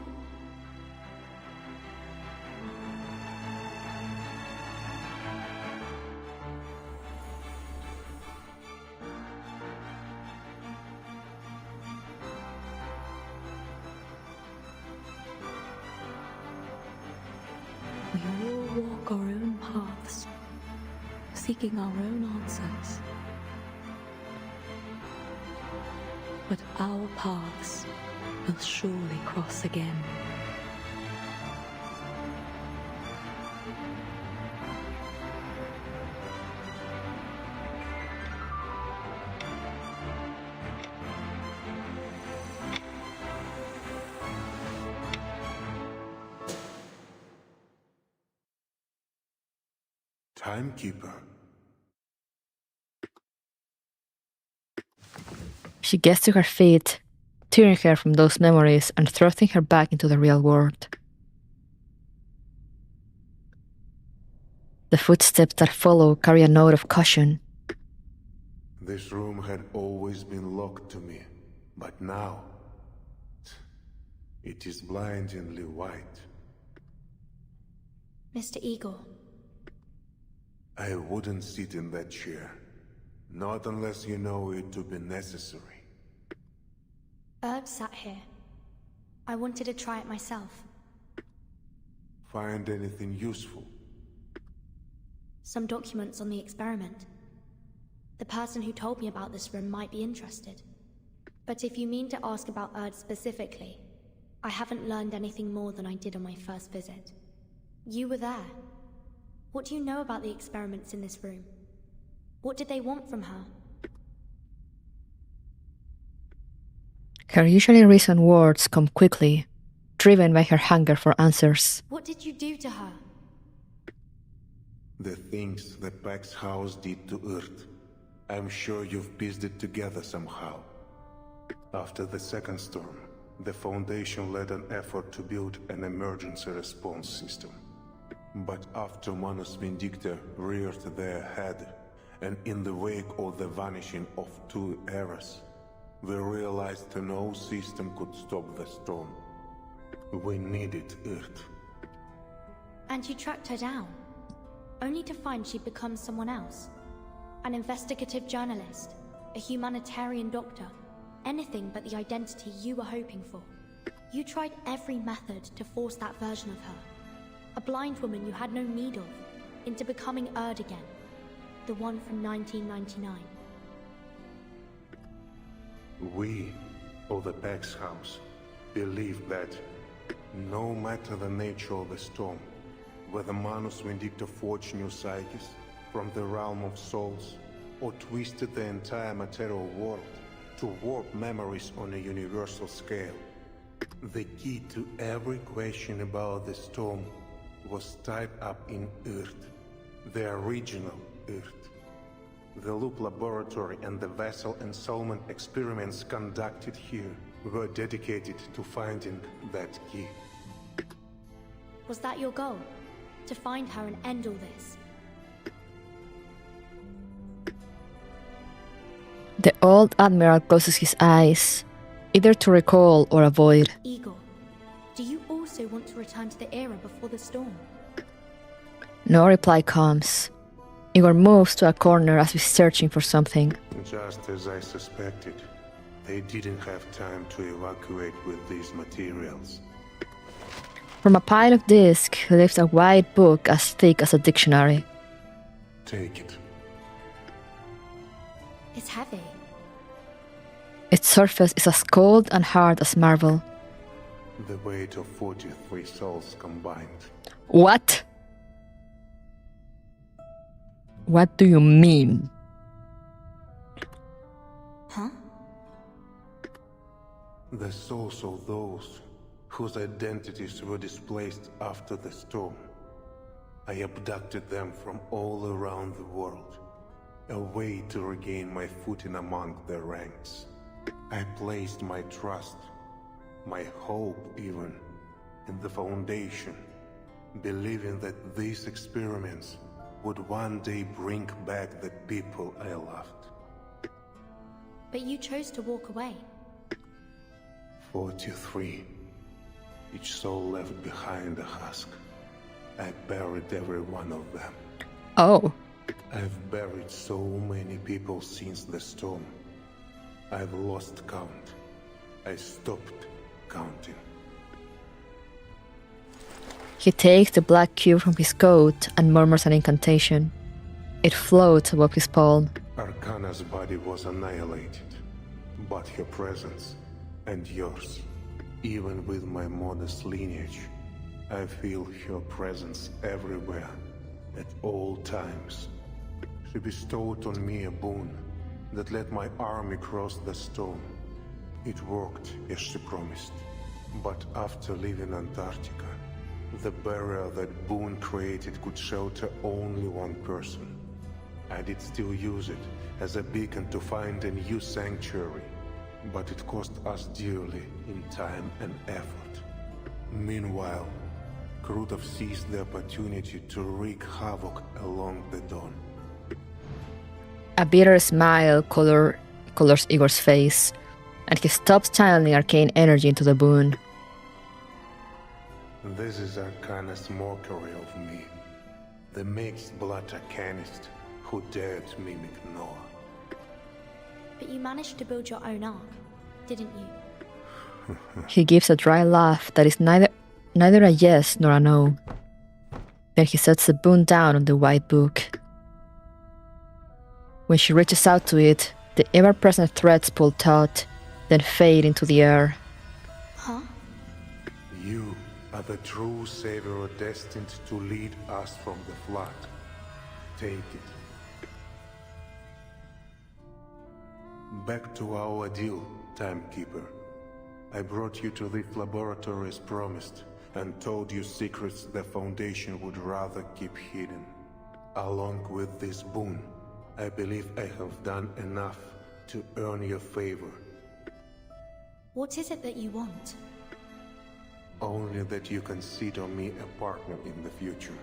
We all walk our own paths, seeking our own answers. But our paths will surely cross again. Timekeeper. She gets to her feet, tearing her from those memories and thrusting her back into the real world. The footsteps that follow carry a note of caution. This room had always been locked to me, but now it is blindingly white. Mr. Igor. I wouldn't sit in that chair, not unless you know it to be necessary. Herb sat here. I wanted to try it myself. Find anything useful? Some documents on the experiment. The person who told me about this room might be interested. But if you mean to ask about Erd specifically, I haven't learned anything more than I did on my first visit. You were there. What do you know about the experiments in this room? What did they want from her? Her usually reasoned words come quickly, driven by her hunger for answers. What did you do to her? The things that Pax House did to Earth. I'm sure you've pieced it together somehow. After the second storm, the Foundation led an effort to build an emergency response system. But after Manus Vindicta reared their head, and in the wake of the vanishing of two eras, we realized no system could stop the storm. We needed Earth. And you tracked her down, only to find she'd become someone else. An investigative journalist, a humanitarian doctor, anything but the identity you were hoping for. You tried every method to force that version of her, a blind woman you had no need of, into becoming Erd again, the one from 1999. We, of the Pax House, believe that no matter the nature of the storm, whether Manus Vindicta forged new psyches from the realm of souls, or twisted the entire material world to warp memories on a universal scale, the key to every question about the storm was tied up in OUUUTT, the original OUUUTT. The Loop Laboratory and the vessel ensoulment experiments conducted here were dedicated to finding that key. Was that your goal? To find her and end all this? The old admiral closes his eyes, either to recall or avoid. Igor, do you also want to return to the era before the storm? No reply comes. Igor moves to a corner as if searching for something. Just as I suspected, they didn't have time to evacuate with these materials. From a pile of discs, he lifts a white book as thick as a dictionary. Take it. It's heavy. Its surface is as cold and hard as marble. The weight of 43 souls combined. What? What do you mean? Huh? The souls of those whose identities were displaced after the storm. I abducted them from all around the world, a way to regain my footing among the ranks. I placed my trust, my hope even, in the Foundation, believing that these experiments would one day bring back the people I loved. But you chose to walk away. 43. Each soul left behind a husk. I buried every one of them. Oh. I've buried so many people since the storm. I've lost count. I stopped counting. He takes the black cube from his coat and murmurs an incantation. It floats above his palm. Arcana's body was annihilated, but her presence, and yours, even with my modest lineage, I feel her presence everywhere, at all times. She bestowed on me a boon that let my army cross the storm. It worked as she promised, but after leaving Antarctica, the barrier that boon created could shelter only one person. I did still use it as a beacon to find a new sanctuary, but it cost us dearly in time and effort. Meanwhile, Krutov seized the opportunity to wreak havoc along the dawn. A bitter smile colors Igor's face, and he stops channeling arcane energy into the boon. This is Arcana's mockery of me, the mixed-blood arcanist who dared mimic Noah. But you managed to build your own ark, didn't you? He gives a dry laugh that is neither a yes nor a no. Then he sets the boon down on the white book. When she reaches out to it, the ever-present threads pull taut, then fade into the air. Huh? You are the true savior destined to lead us from the flood. Take it. Back to our deal, Timekeeper. I brought you to this laboratory as promised, and told you secrets the Foundation would rather keep hidden. Along with this boon, I believe I have done enough to earn your favor. What is it that you want? Only that you consider me a partner in the future,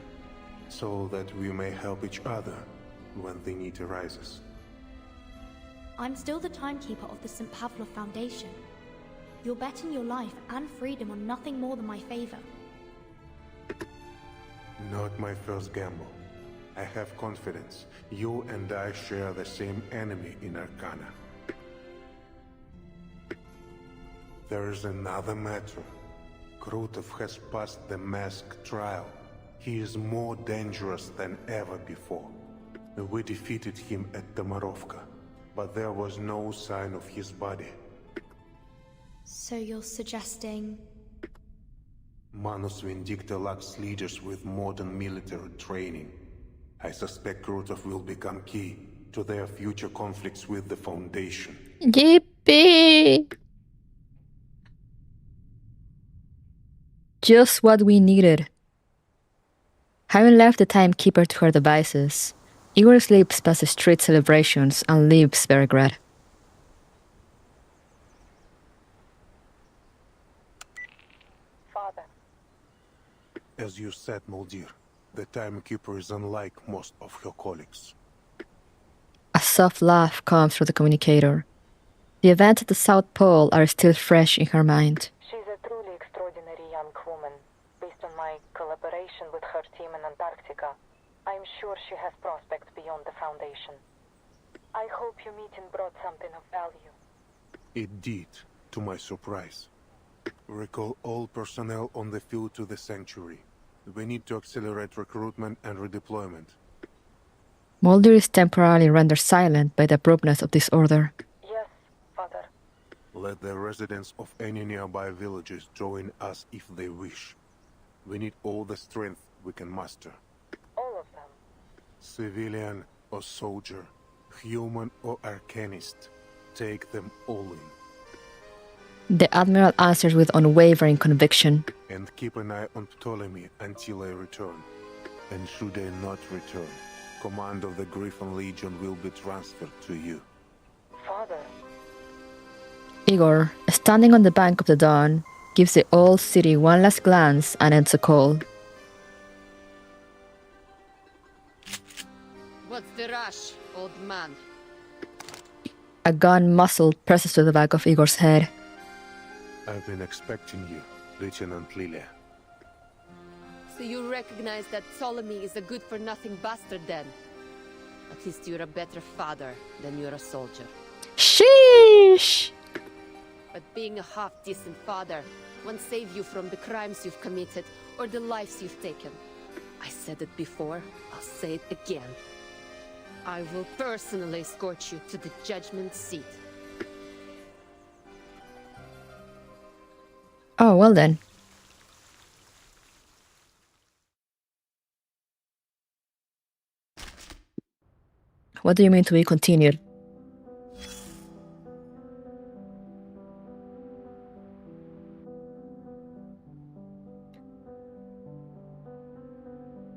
so that we may help each other when the need arises. I'm still the timekeeper of the St. Pavlov Foundation. You're betting your life and freedom on nothing more than my favor. Not my first gamble. I have confidence. You and I share the same enemy in Arcana. There is another matter. Krutov has passed the mask trial. He is more dangerous than ever before. We defeated him at Tomarovka, but there was no sign of his body. So you're suggesting... Manus Vindicta lacks leaders with modern military training. I suspect Krutov will become key to their future conflicts with the Foundation. Yippee! Just what we needed. Having left the timekeeper to her devices, Igor slips past the street celebrations and leaves Belgrade. Father. As you said, Muldir, the timekeeper is unlike most of her colleagues. A soft laugh comes through the communicator. The events at the South Pole are still fresh in her mind. She's a truly extraordinary young woman. Based on my collaboration with her team in Antarctica, I'm sure she has prospects beyond the Foundation. I hope your meeting brought something of value. It did, to my surprise. Recall all personnel on the field to the sanctuary. We need to accelerate recruitment and redeployment. Mulder is temporarily rendered silent by the abruptness of this order. Yes, Father. Let the residents of any nearby villages join us if they wish. We need all the strength we can muster. All of them? Civilian or soldier, human or arcanist, take them all in. The Admiral answers with unwavering conviction. And keep an eye on Ptolemy until I return. And should I not return, command of the Griffin Legion will be transferred to you. Father. Igor, standing on the bank of the Don, gives the old city one last glance and ends the call. What's the rush, old man? A gun muzzle presses to the back of Igor's head. I've been expecting you, Lieutenant Lilia. So you recognize that Ptolemy is a good-for-nothing bastard then? At least you're a better father than you're a soldier. Sheesh! But being a half-decent father won't save you from the crimes you've committed or the lives you've taken. I said it before, I'll say it again. I will personally escort you to the judgment seat. Oh, well then. What do you mean to be continued?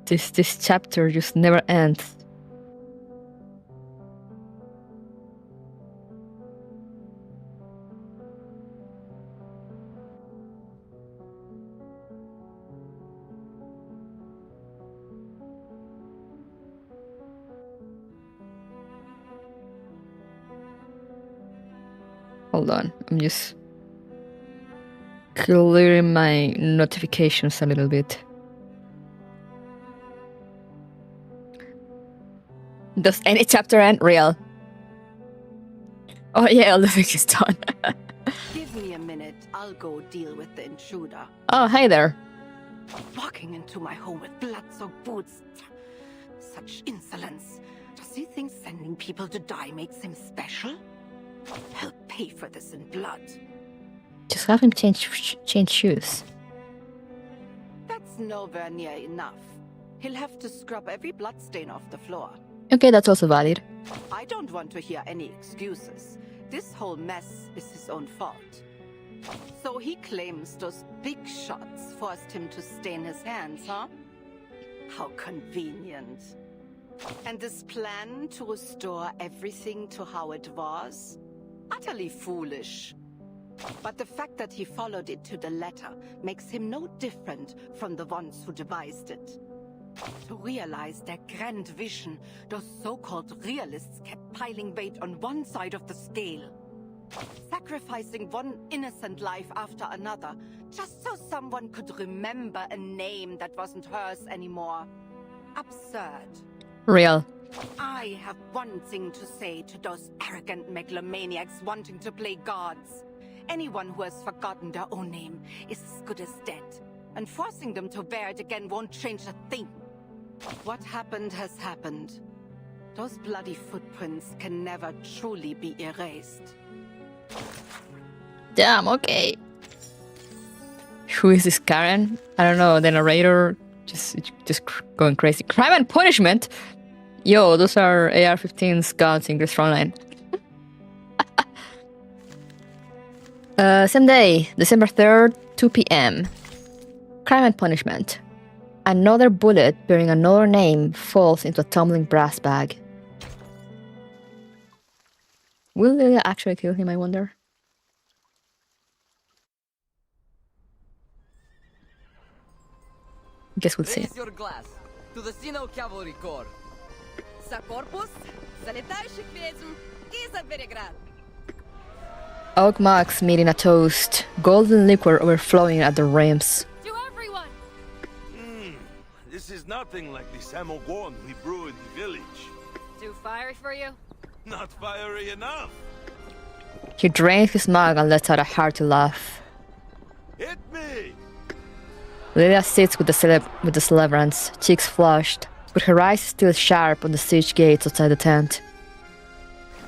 This chapter just never ends. Hold on, I'm just clearing my notifications a little bit. Does any chapter end? Real. Oh yeah, all the thing is done. Give me a minute, I'll go deal with the intruder. Oh, hey there. Walking into my home with blood-soaked boots. Such insolence. Does he think sending people to die makes him special? He'll pay for this in blood. Just have him change shoes. That's nowhere near enough. He'll have to scrub every bloodstain off the floor. Okay, that's also valid. I don't want to hear any excuses. This whole mess is his own fault. So he claims those big shots forced him to stain his hands, huh? How convenient. And this plan to restore everything to how it was? Utterly foolish. But the fact that he followed it to the letter makes him no different from the ones who devised it. To realize their grand vision, those so-called realists kept piling weight on one side of the scale. Sacrificing one innocent life after another, just so someone could remember a name that wasn't hers anymore. Absurd. Real. I have one thing to say to those arrogant megalomaniacs wanting to play gods. Anyone who has forgotten their own name is as good as dead, and forcing them to bear it again won't change a thing. What happened has happened. Those bloody footprints can never truly be erased. Damn, okay. Who is this Karen? I don't know, the narrator just going crazy. Crime and punishment? Yo, those are AR-15 guns in this frontline. Same day, December 3rd, 2 p.m. Crime and punishment. Another bullet bearing another name falls into a tumbling brass bag. Will Lilia actually kill him, I wonder? Guess we'll see. Raise your glass to the Sino Cavalry Corps. За корпус, за летающих ведьм и за Береград. Oak marks meet in a toast, golden liquor overflowing at the rims. To everyone! This is nothing like the samogon we brew in the village. Too fiery for you? Not fiery enough. He drains his mug and lets out a hearty laugh. Hit me! Lilia sits with the celebrants, cheeks flushed, but her eyes still sharp on the siege gates outside the tent.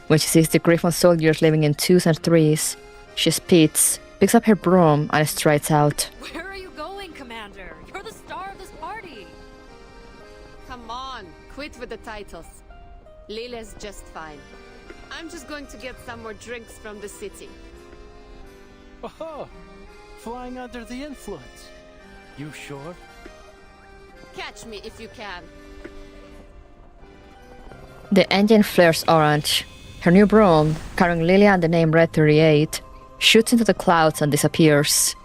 When she sees the Griffon soldiers living in twos and threes, she spits, picks up her broom, and strides out. Where are you going, Commander? You're the star of this party. Come on, quit with the titles. Lilia's just fine. I'm just going to get some more drinks from the city. Oh, flying under the influence. You sure? Catch me if you can. The engine flares orange. Her new broom, carrying Lilia and the name Red 38, shoots into the clouds and disappears.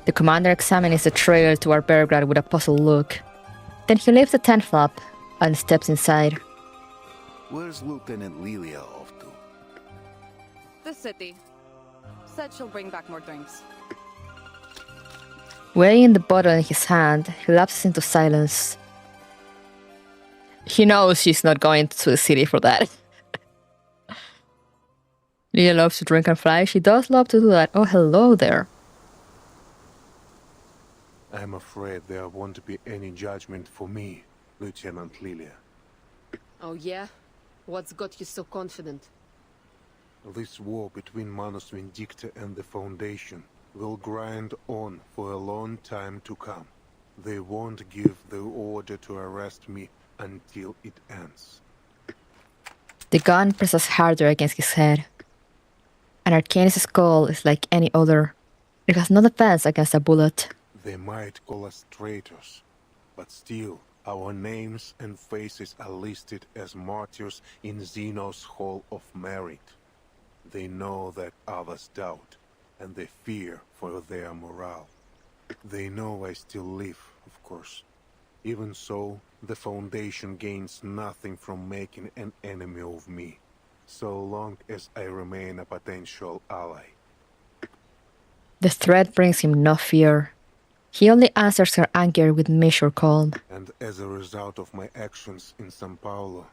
The commander examines the trail toward Belgrade with a puzzled look. Then he lifts the tent flap and steps inside. Where's Lieutenant Lilia off to? The city. Said she'll bring back more drinks. Weighing the bottle in his hand, he lapses into silence. He knows she's not going to the city for that. Lilia loves to drink and fly. She does love to do that. Oh, hello there. I'm afraid there won't be any judgment for me, Lieutenant Lilia. Oh yeah? What's got you so confident? This war between Manus Vindicta and the Foundation will grind on for a long time to come. They won't give the order to arrest me until it ends. The gun presses harder against his head. An Arcanist skull is like any other. It has no defense against a bullet. They might call us traitors, but still, our names and faces are listed as martyrs in Zeno's Hall of Merit. They know that others doubt, and they fear for their morale. They know I still live, of course. Even so, the Foundation gains nothing from making an enemy of me, so long as I remain a potential ally. The threat brings him no fear. He only answers her anger with measured calm. And as a result of my actions in São Paulo,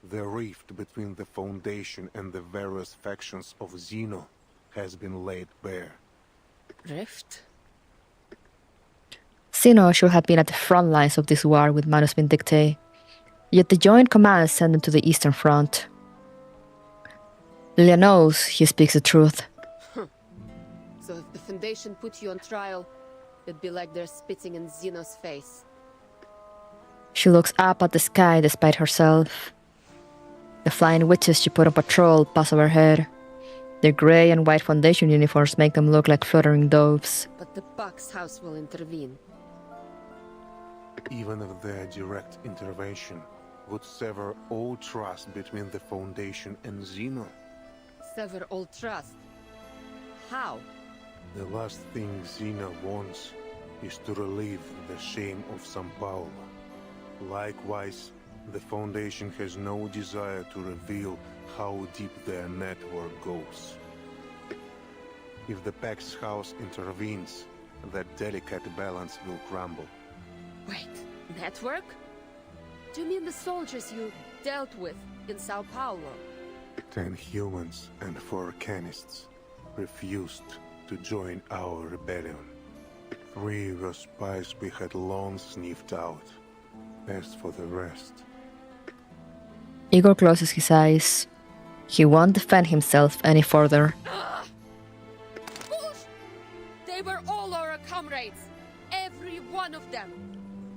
the rift between the Foundation and the various factions of Zeno has been laid bare. Rift? Zeno should have been at the front lines of this war with Manus Vindictae, yet the joint command sent him to the Eastern Front. Lilia knows he speaks the truth. So if the Foundation put you on trial, it'd be like they're spitting in Zeno's face. She looks up at the sky despite herself. The flying witches she put on patrol pass overhead. Their grey and white Foundation uniforms make them look like fluttering doves. But the Buck's house will intervene. Even if their direct intervention would sever all trust between the Foundation and Zeno. Sever all trust? How? The last thing Zeno wants is to relieve the shame of São Paulo. Likewise, the Foundation has no desire to reveal how deep their network goes. If the Pax House intervenes, that delicate balance will crumble. Wait, network? Do you mean the soldiers you dealt with in Sao Paulo? 10 humans and 4 Arcanists refused to join our rebellion. 3 were spies we had long sniffed out. As for the rest... Igor closes his eyes. He won't defend himself any further. Bullsh! They were all our comrades. Every one of them.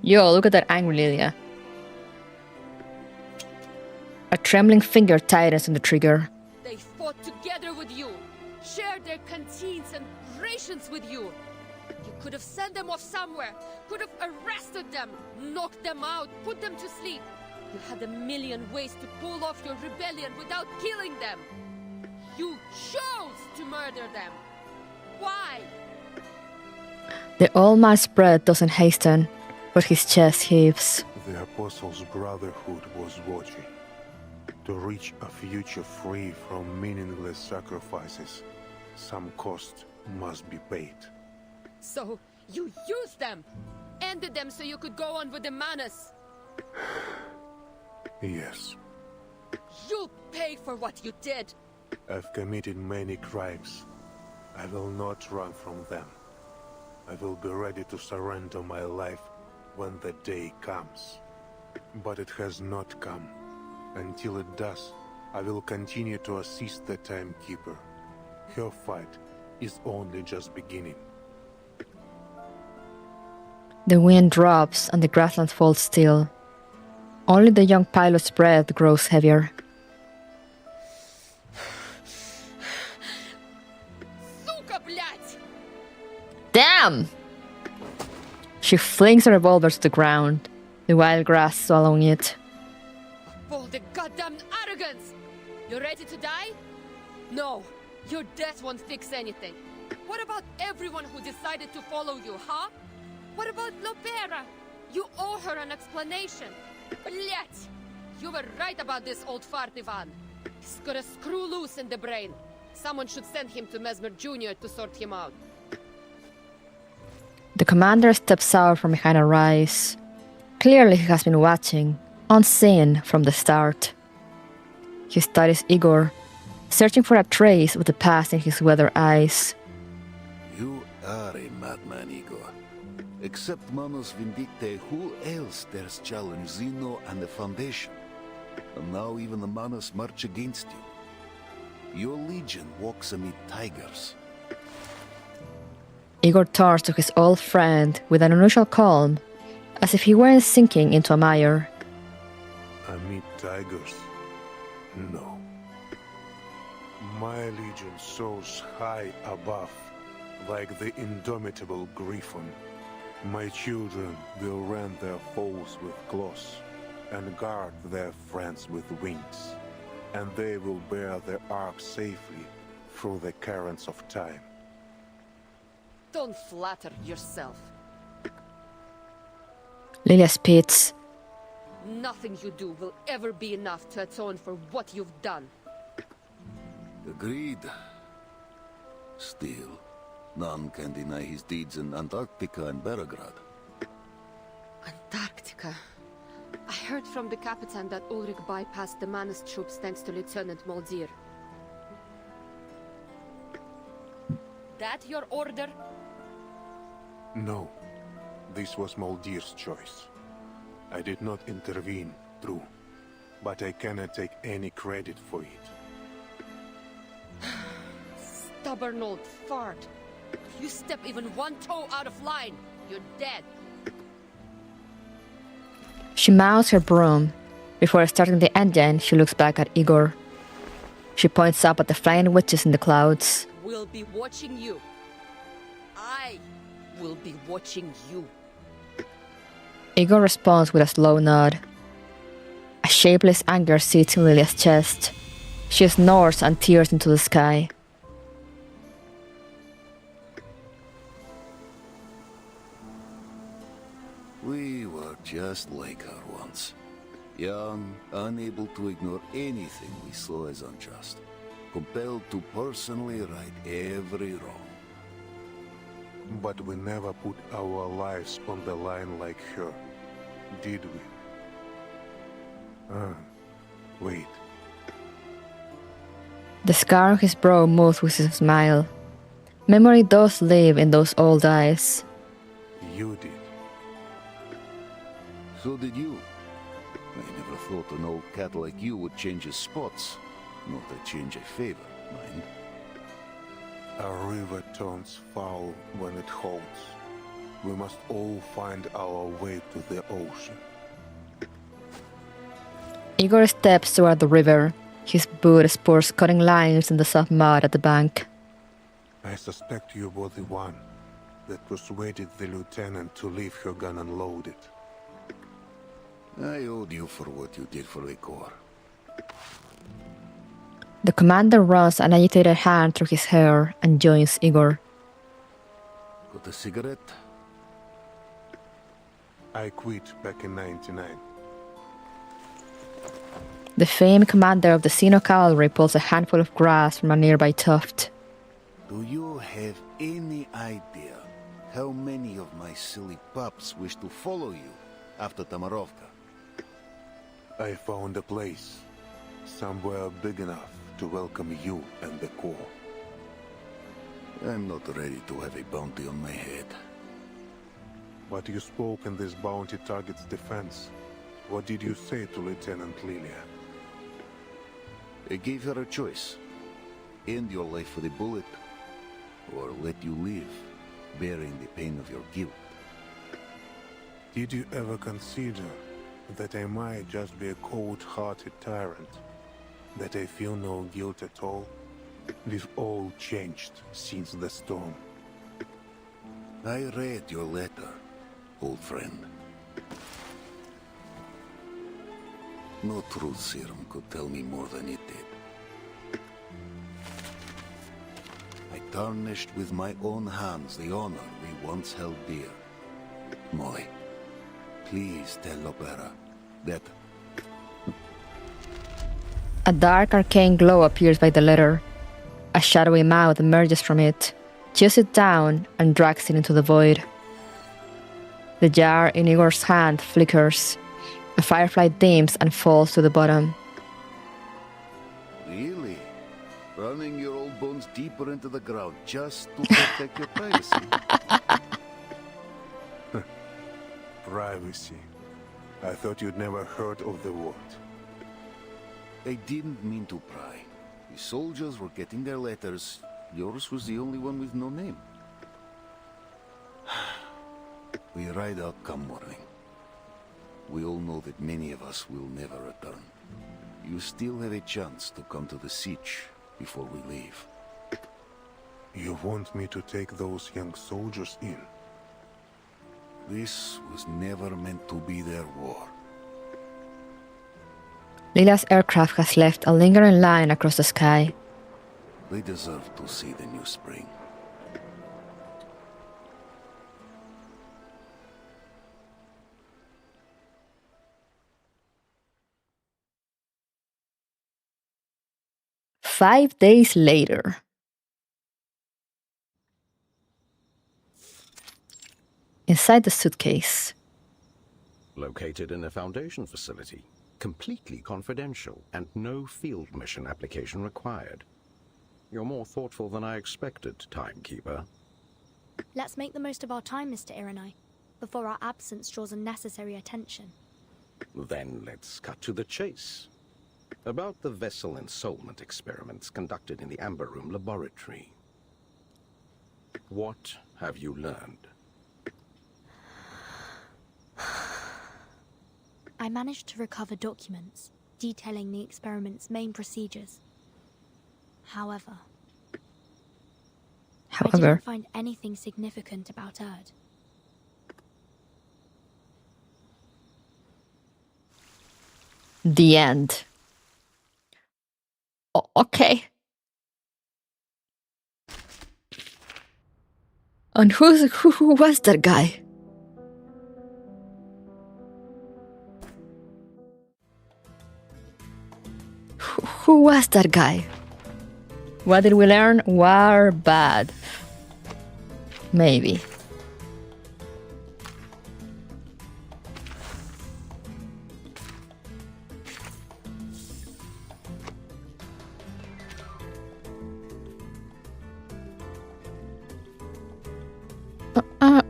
Yo, look at that angry Lilia. A trembling finger tightens on the trigger. They fought together with you, shared their canteens and rations with you. You could have sent them off somewhere. Could have arrested them, knocked them out, put them to sleep. You had a million ways to pull off your rebellion without killing them. You chose to murder them. Why? The old man's breath doesn't hasten, but his chest heaves. The Apostles' Brotherhood was watching. To reach a future free from meaningless sacrifices, some cost must be paid. So, you used them! Ended them so you could go on with the Manus! Yes. You'll pay for what you did! I've committed many crimes. I will not run from them. I will be ready to surrender my life when the day comes. But it has not come. Until it does, I will continue to assist the Timekeeper. Her fight is only just beginning. The wind drops and the grassland falls still. Only the young pilot's breath grows heavier. Сука, блядь! Damn! She flings the revolver to the ground, the wild grass swallowing it. All the goddamn arrogance! You ready to die? No, your death won't fix anything. What about everyone who decided to follow you, huh? What about Lopera? You owe her an explanation. Блять! You were right about this old fart Ivan. He's got a screw loose in the brain. Someone should send him to Mesmer Jr. to sort him out. The commander steps out from behind a rise. Clearly he has been watching, unseen from the start. He studies Igor, searching for a trace of the past in his weathered eyes. You are a madman, Igor. Except Manus Vindicte, who else dares challenge Zeno and the Foundation? And now even the Manus march against you. Your legion walks amid tigers. Igor turns to his old friend with an unusual calm, as if he weren't sinking into a mire. Amid tigers? No. My legion soars high above, like the indomitable griffin. My children will rend their foes with claws, and guard their friends with wings, and they will bear the ark safely through the currents of time. Don't flatter yourself. Lilia spits. Nothing you do will ever be enough to atone for what you've done. Agreed. Still, none can deny his deeds in Antarctica and Belgrade. Antarctica. I heard from the Capitan that Ulrich bypassed the Manus troops thanks to Lieutenant Moldir. That your order? No. This was Moldir's choice. I did not intervene, true. But I cannot take any credit for it. Stubborn old fart. If you step even one toe out of line, you're dead. She mounts her broom. Before starting the engine, she looks back at Igor. She points up at the flying witches in the clouds. We'll be watching you. I will be watching you. Igor responds with a slow nod. A shapeless anger sits in Lilia's chest. She snores and tears into the sky. We were just like her once. Young, unable to ignore anything we saw as unjust. Compelled to personally right every wrong. But we never put our lives on the line like her, did we? Wait. The scar on his brow moves with a smile. Memory does live in those old eyes. You did. So did you. I never thought an old cat like you would change his spots. Not a change I favor, mind. A river turns foul when it holds. We must all find our way to the ocean. Igor steps toward the river, his boot spurs cutting lines in the soft mud at the bank. I suspect you were the one. that persuaded the lieutenant to leave her gun unloaded. I owed you for what you did for the Corps. The commander runs an agitated hand through his hair and joins Igor. Got a cigarette? I quit back in '99. The famed commander of the Sino cavalry pulls a handful of grass from a nearby tuft. Do you have any idea how many of my silly pups wish to follow you after Tamarovka? I found a place, somewhere big enough to welcome you and the Corps. I'm not ready to have a bounty on my head. But you spoke in this bounty target's defense. What did you say to Lieutenant Lilia? I gave her a choice. End your life with a bullet, or let you live, bearing the pain of your guilt. Did you ever consider that I might just be a cold-hearted tyrant? That I feel no guilt at all? We've all changed since the storm. I read your letter, old friend. No truth serum could tell me more than it did. I tarnished with my own hands the honor we once held dear. Molly, please tell Lopera that... A dark arcane glow appears by the letter. A shadowy mouth emerges from it, chews it down, and drags it into the void. The jar in Igor's hand flickers. A firefly dims and falls to the bottom. Really? Running your old bones deeper into the ground just to protect your privacy? Privacy. I thought you'd never heard of the word. I didn't mean to pry. The soldiers were getting their letters. Yours was the only one with no name. We ride out come morning. We all know that many of us will never return. You still have a chance to come to the siege before we leave. You want me to take those young soldiers in? This was never meant to be their war. Lilia's aircraft has left a lingering line across the sky. They deserve to see the new spring. "5 days later." Inside the suitcase. Located in a Foundation facility. Completely confidential and no field mission application required. You're more thoughtful than I expected, Timekeeper. Let's make the most of our time, Mr. Irenai, before our absence draws unnecessary attention. Then let's cut to the chase. About the vessel ensoulment experiments conducted in the Amber Room laboratory. What have you learned? I managed to recover documents detailing the experiment's main procedures. However, I didn't find anything significant about OUUUTT. The end. Okay. And who was that guy? Who was that guy? What did we learn? War bad. Maybe.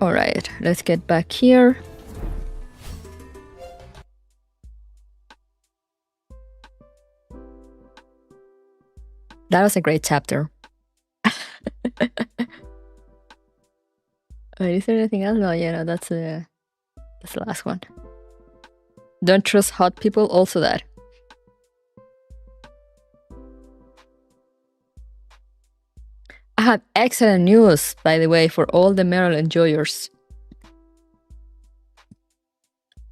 Alright, let's get back here. That was a great chapter. Wait, is there anything else? No, yeah, no, that's the last one. Don't trust hot people, also that. have excellent news, by the way, for all the Meryl enjoyers.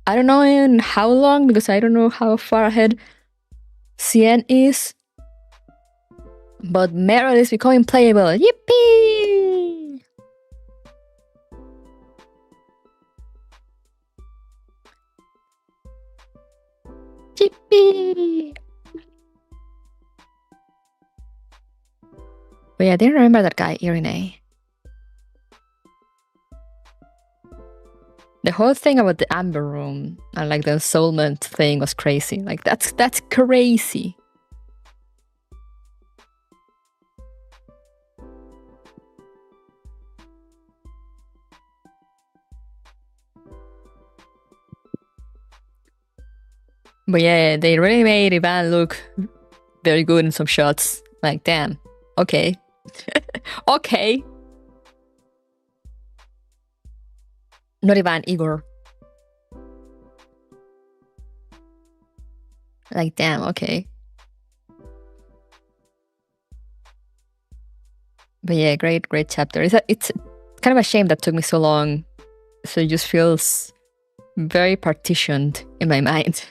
I don't know in how long, because I don't know how far ahead CN is. But Meryl is becoming playable. Yippee! Yippee! But yeah, I didn't remember that guy, Irene. The whole thing about the Amber Room and like the ensoulment thing was crazy. Like that's crazy. But yeah, they really made Ivan look very good in some shots. Like, damn. Okay. Okay. Not Ivan, Igor. Like, damn, okay. But yeah, great chapter. It's kind of a shame that took me so long. So it just feels very partitioned in my mind.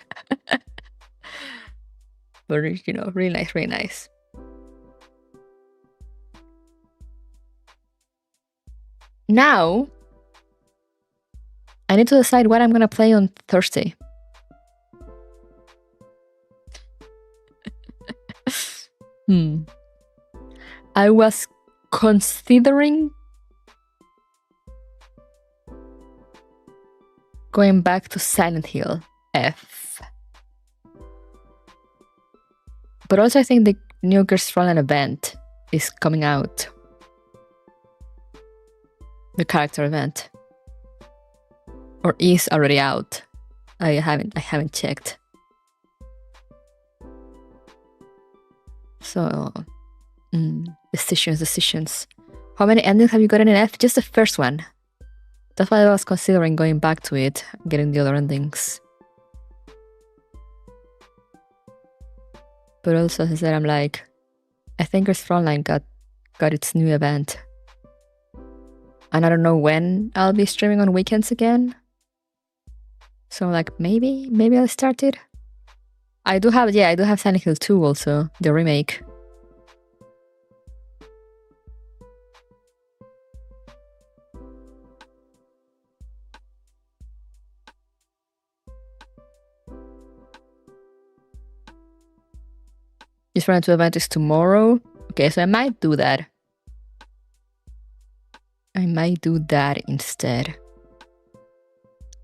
But, you know, really nice, really nice. Now, I need to decide what I'm going to play on Thursday. I was considering going back to Silent Hill F. But also I think the new Girls Frontline event is coming out. The character event. Or is already out. I haven't checked. So decisions. How many endings have you gotten in F? Just the first one. That's why I was considering going back to it, getting the other endings. But also, as I said, I'm like, I think Girls Frontline got its new event. And I don't know when I'll be streaming on weekends again. So like, maybe I'll start it. I do have Silent Hill 2 also, the remake. This Frontline 2 event is tomorrow. Okay, so I might do that. I might do that instead.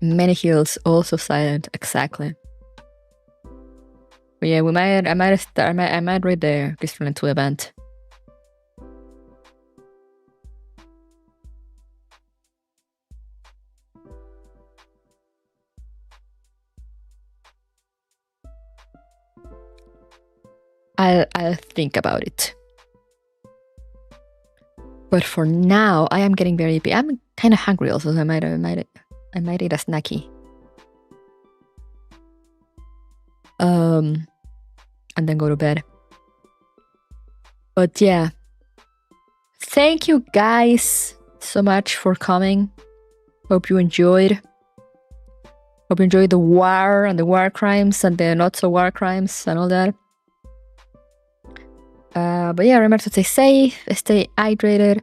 Many Hills, also silent, exactly. But yeah, I might read the This Frontline 2 event. I'll think about it. But for now, I am getting very big. I'm kind of hungry also, so I might eat a snacky. And then go to bed. But yeah. Thank you guys so much for coming. Hope you enjoyed. Hope you enjoyed the war and the war crimes and the not so war crimes and all that. But yeah, remember to stay safe, stay hydrated,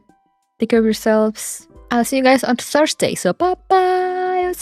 take care of yourselves. I'll see you guys on Thursday. So bye bye.